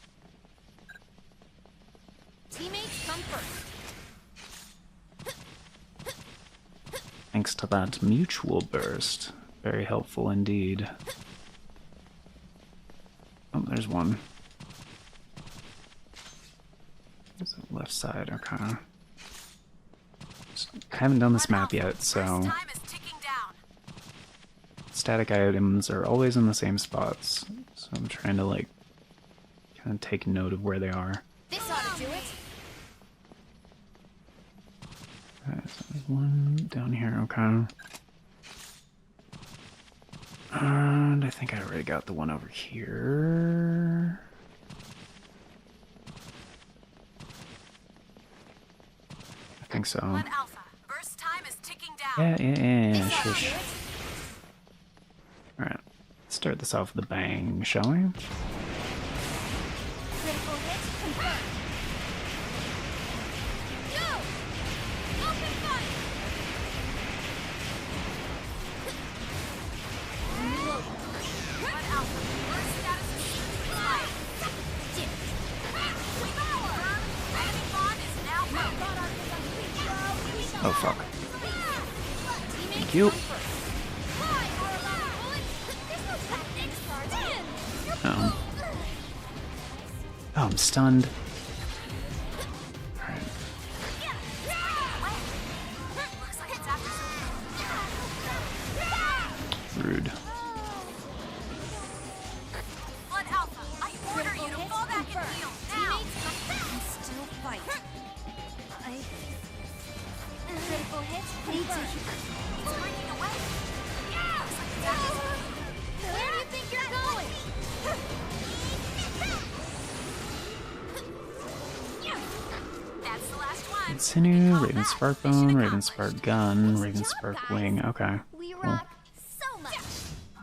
Teammates come first. Thanks to that mutual burst. Very helpful indeed. Oh, there's one. There's the left side, okay. I haven't done this map yet, so First time is ticking down. static items are always in the same spots. So I'm trying to like kind of take note of where they are. This ought to do it. Alright, so there's one down here, okay. And I think I already got the one over here. I think so. One alpha. First time is ticking down. Yeah, This ought to shush. do it. Alright, let's start this off with a bang, shall we? Critical hit confirmed. Go! Open fire! One alpha. First status is fire. We confirm. Enemy bond is now broken. Oh fuck. Teammates Thank you. come first. Fly, origami bullets! There's no techniques, Sergeant! Oh. Oh, I'm stunned. Alright. Looks like it's after some Rude. Blood Alpha, I order you to fall back and heal now. Still fight. Critical hit. Need to. It's breaking away. Looks like it's after some. Where do you think you're going? That's the last one. Continue, Raven Spark Bone, Raven Spark Gun, Raven Spark Wing. Okay. We Cool. rock so much.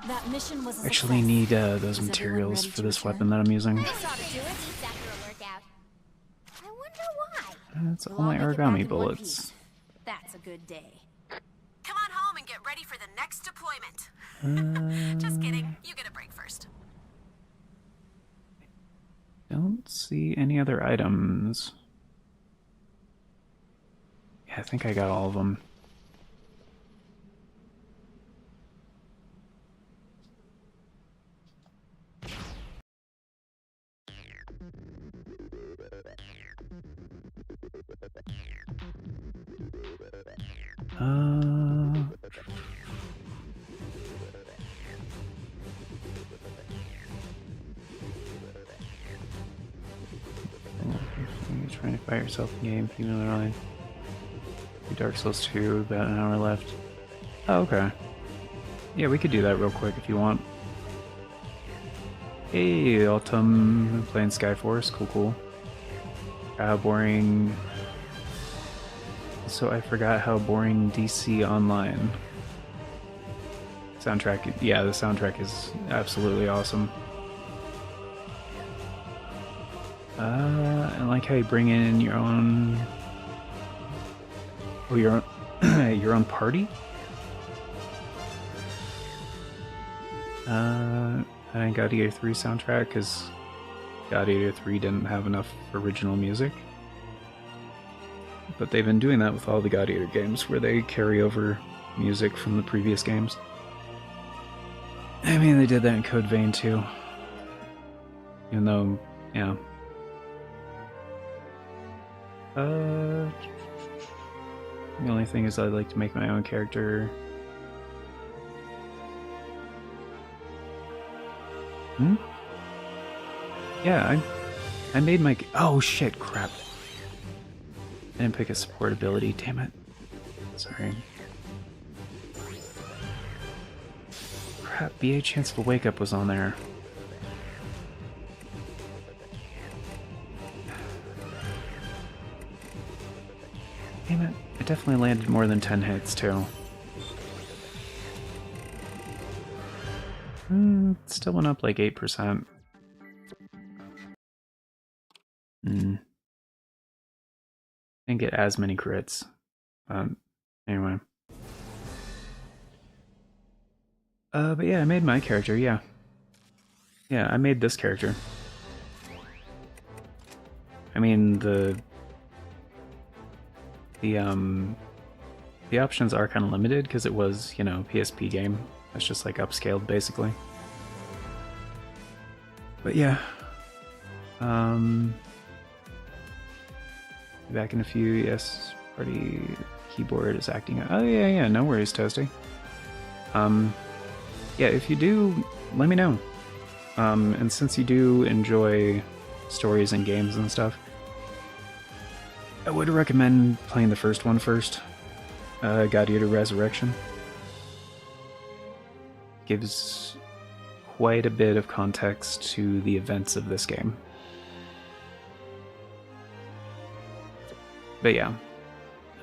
That mission was a Actually success. need those Is everyone materials ready for to this return? weapon that I'm using. This ought to do it. Eats after a workout. I wonder why. That's We'll all my all make it back origami in one bullets. piece. That's a good day. Come on home and get ready for the next deployment. Just kidding. You get a break first. Don't see any other items. Yeah, I think I got all of them. You're trying to fight yourself in game, even though I do Dark Souls 2, about an hour left. Oh, okay. Yeah, we could do that real quick if you want. Hey, Autumn, playing Skyforce, cool. How boring. So I forgot how boring DC Online. Soundtrack, yeah, the soundtrack is absolutely awesome. I like how you bring in your own... Oh, your own, your own party? I got Gladiator 3 soundtrack because Gladiator 3 didn't have enough original music. But they've been doing that with all the Gladiator games, where they carry over music from the previous games. I mean, they did that in Code Vein too. Even though, yeah. The only thing is I'd like to make my own character. Yeah, I made my... Oh shit, crap. I didn't pick a support ability, damn it. Sorry. Crap, BA Chance for Wake Up was on there. Damn it, I definitely landed more than 10 hits too. Still went up like 8%. Didn't get as many crits. Anyway. But yeah, I made my character, yeah. Yeah, I made this character. I mean, the options are kind of limited because it was, you know, PSP game. It's just like upscaled basically. But yeah. Back in a few, yes. Party keyboard is acting out. Oh yeah, no worries, Toasty. Yeah, if you do, let me know. And since you do enjoy stories and games and stuff, I would recommend playing the first one first. Gladiator Resurrection. Gives quite a bit of context to the events of this game. But yeah,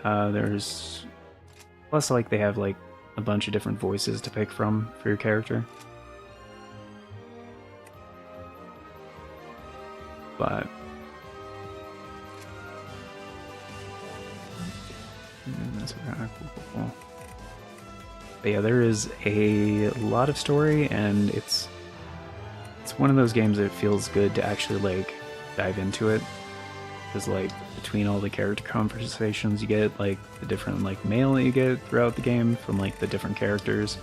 there's... Plus, like, they have, like, a bunch of different voices to pick from for your character. But... that's kind of cool. But yeah, there is a lot of story, and it's one of those games that feels good to actually, like, dive into it. Because, like, between all the character conversations you get, like, the different, like, mail that you get throughout the game from, like, the different characters.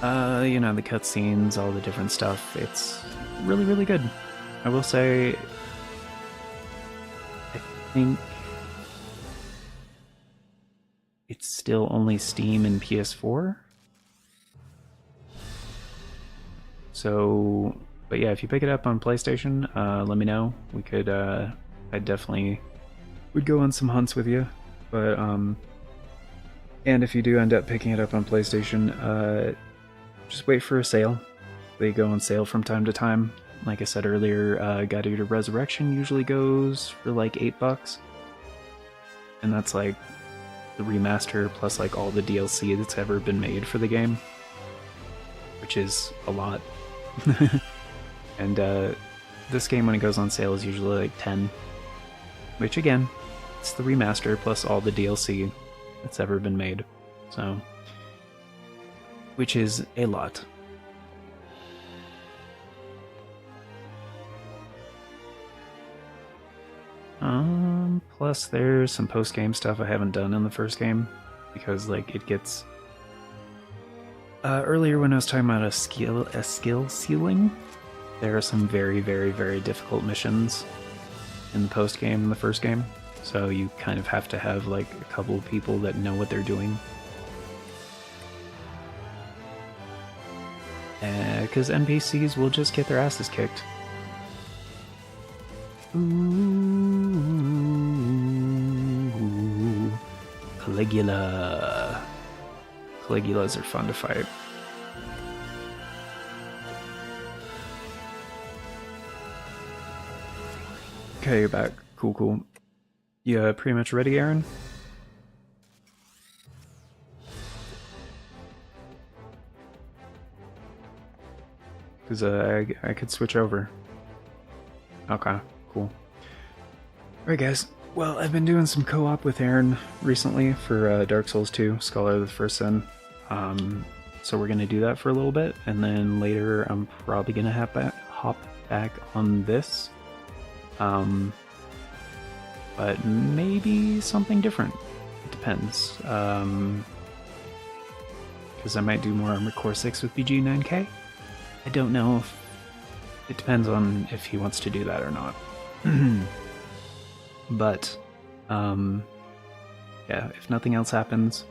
You know, the cutscenes, all the different stuff. It's really, really good. I will say, I think it's still only Steam and PS4. So, but yeah, if you pick it up on PlayStation, let me know. We could, I definitely would go on some hunts with you. But, and if you do end up picking it up on PlayStation, just wait for a sale. They go on sale from time to time. Like I said earlier, Gladiator Resurrection usually goes for like $8. And that's like the remaster plus like all the DLC that's ever been made for the game. which is a lot. And this game, when it goes on sale, is usually like 10, which again, it's the remaster plus all the DLC that's ever been made, so, which is a lot. Plus there's some post-game stuff I haven't done in the first game, because like it gets... earlier when I was talking about a skill ceiling, there are some very, very, very difficult missions in the post-game in the first game, so you kind of have to have like a couple of people that know what they're doing. Because NPCs will just get their asses kicked. Ooh, Caligula. Caligulas are fun to fight. Okay, you're back. Cool, cool. You pretty much ready, Aaron? Because I could switch over. Okay, cool. Alright guys, well, I've been doing some co-op with Aaron recently for Dark Souls 2, Scholar of the First Sin. So we're going to do that for a little bit, and then later I'm probably going to hop back on this. But maybe something different. It depends. Because I might do more Armored Core 6 with BG9K. I don't know if... It depends on if he wants to do that or not. But, yeah, if nothing else happens,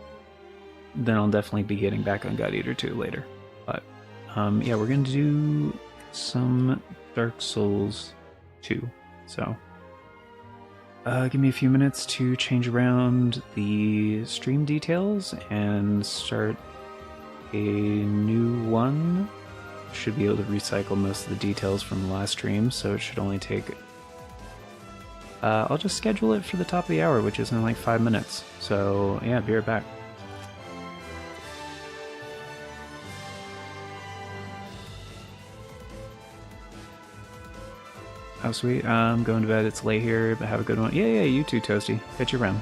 then I'll definitely be getting back on God Eater 2 later. But, yeah, we're going to do some Dark Souls 2. So, give me a few minutes to change around the stream details and start a new one. Should be able to recycle most of the details from the last stream, so it should only take... I'll just schedule it for the top of the hour, which is in like 5 minutes. So, yeah, be right back. Oh, sweet. I'm going to bed. It's late here, but have a good one. Yeah, you too, Toasty. Catch you around.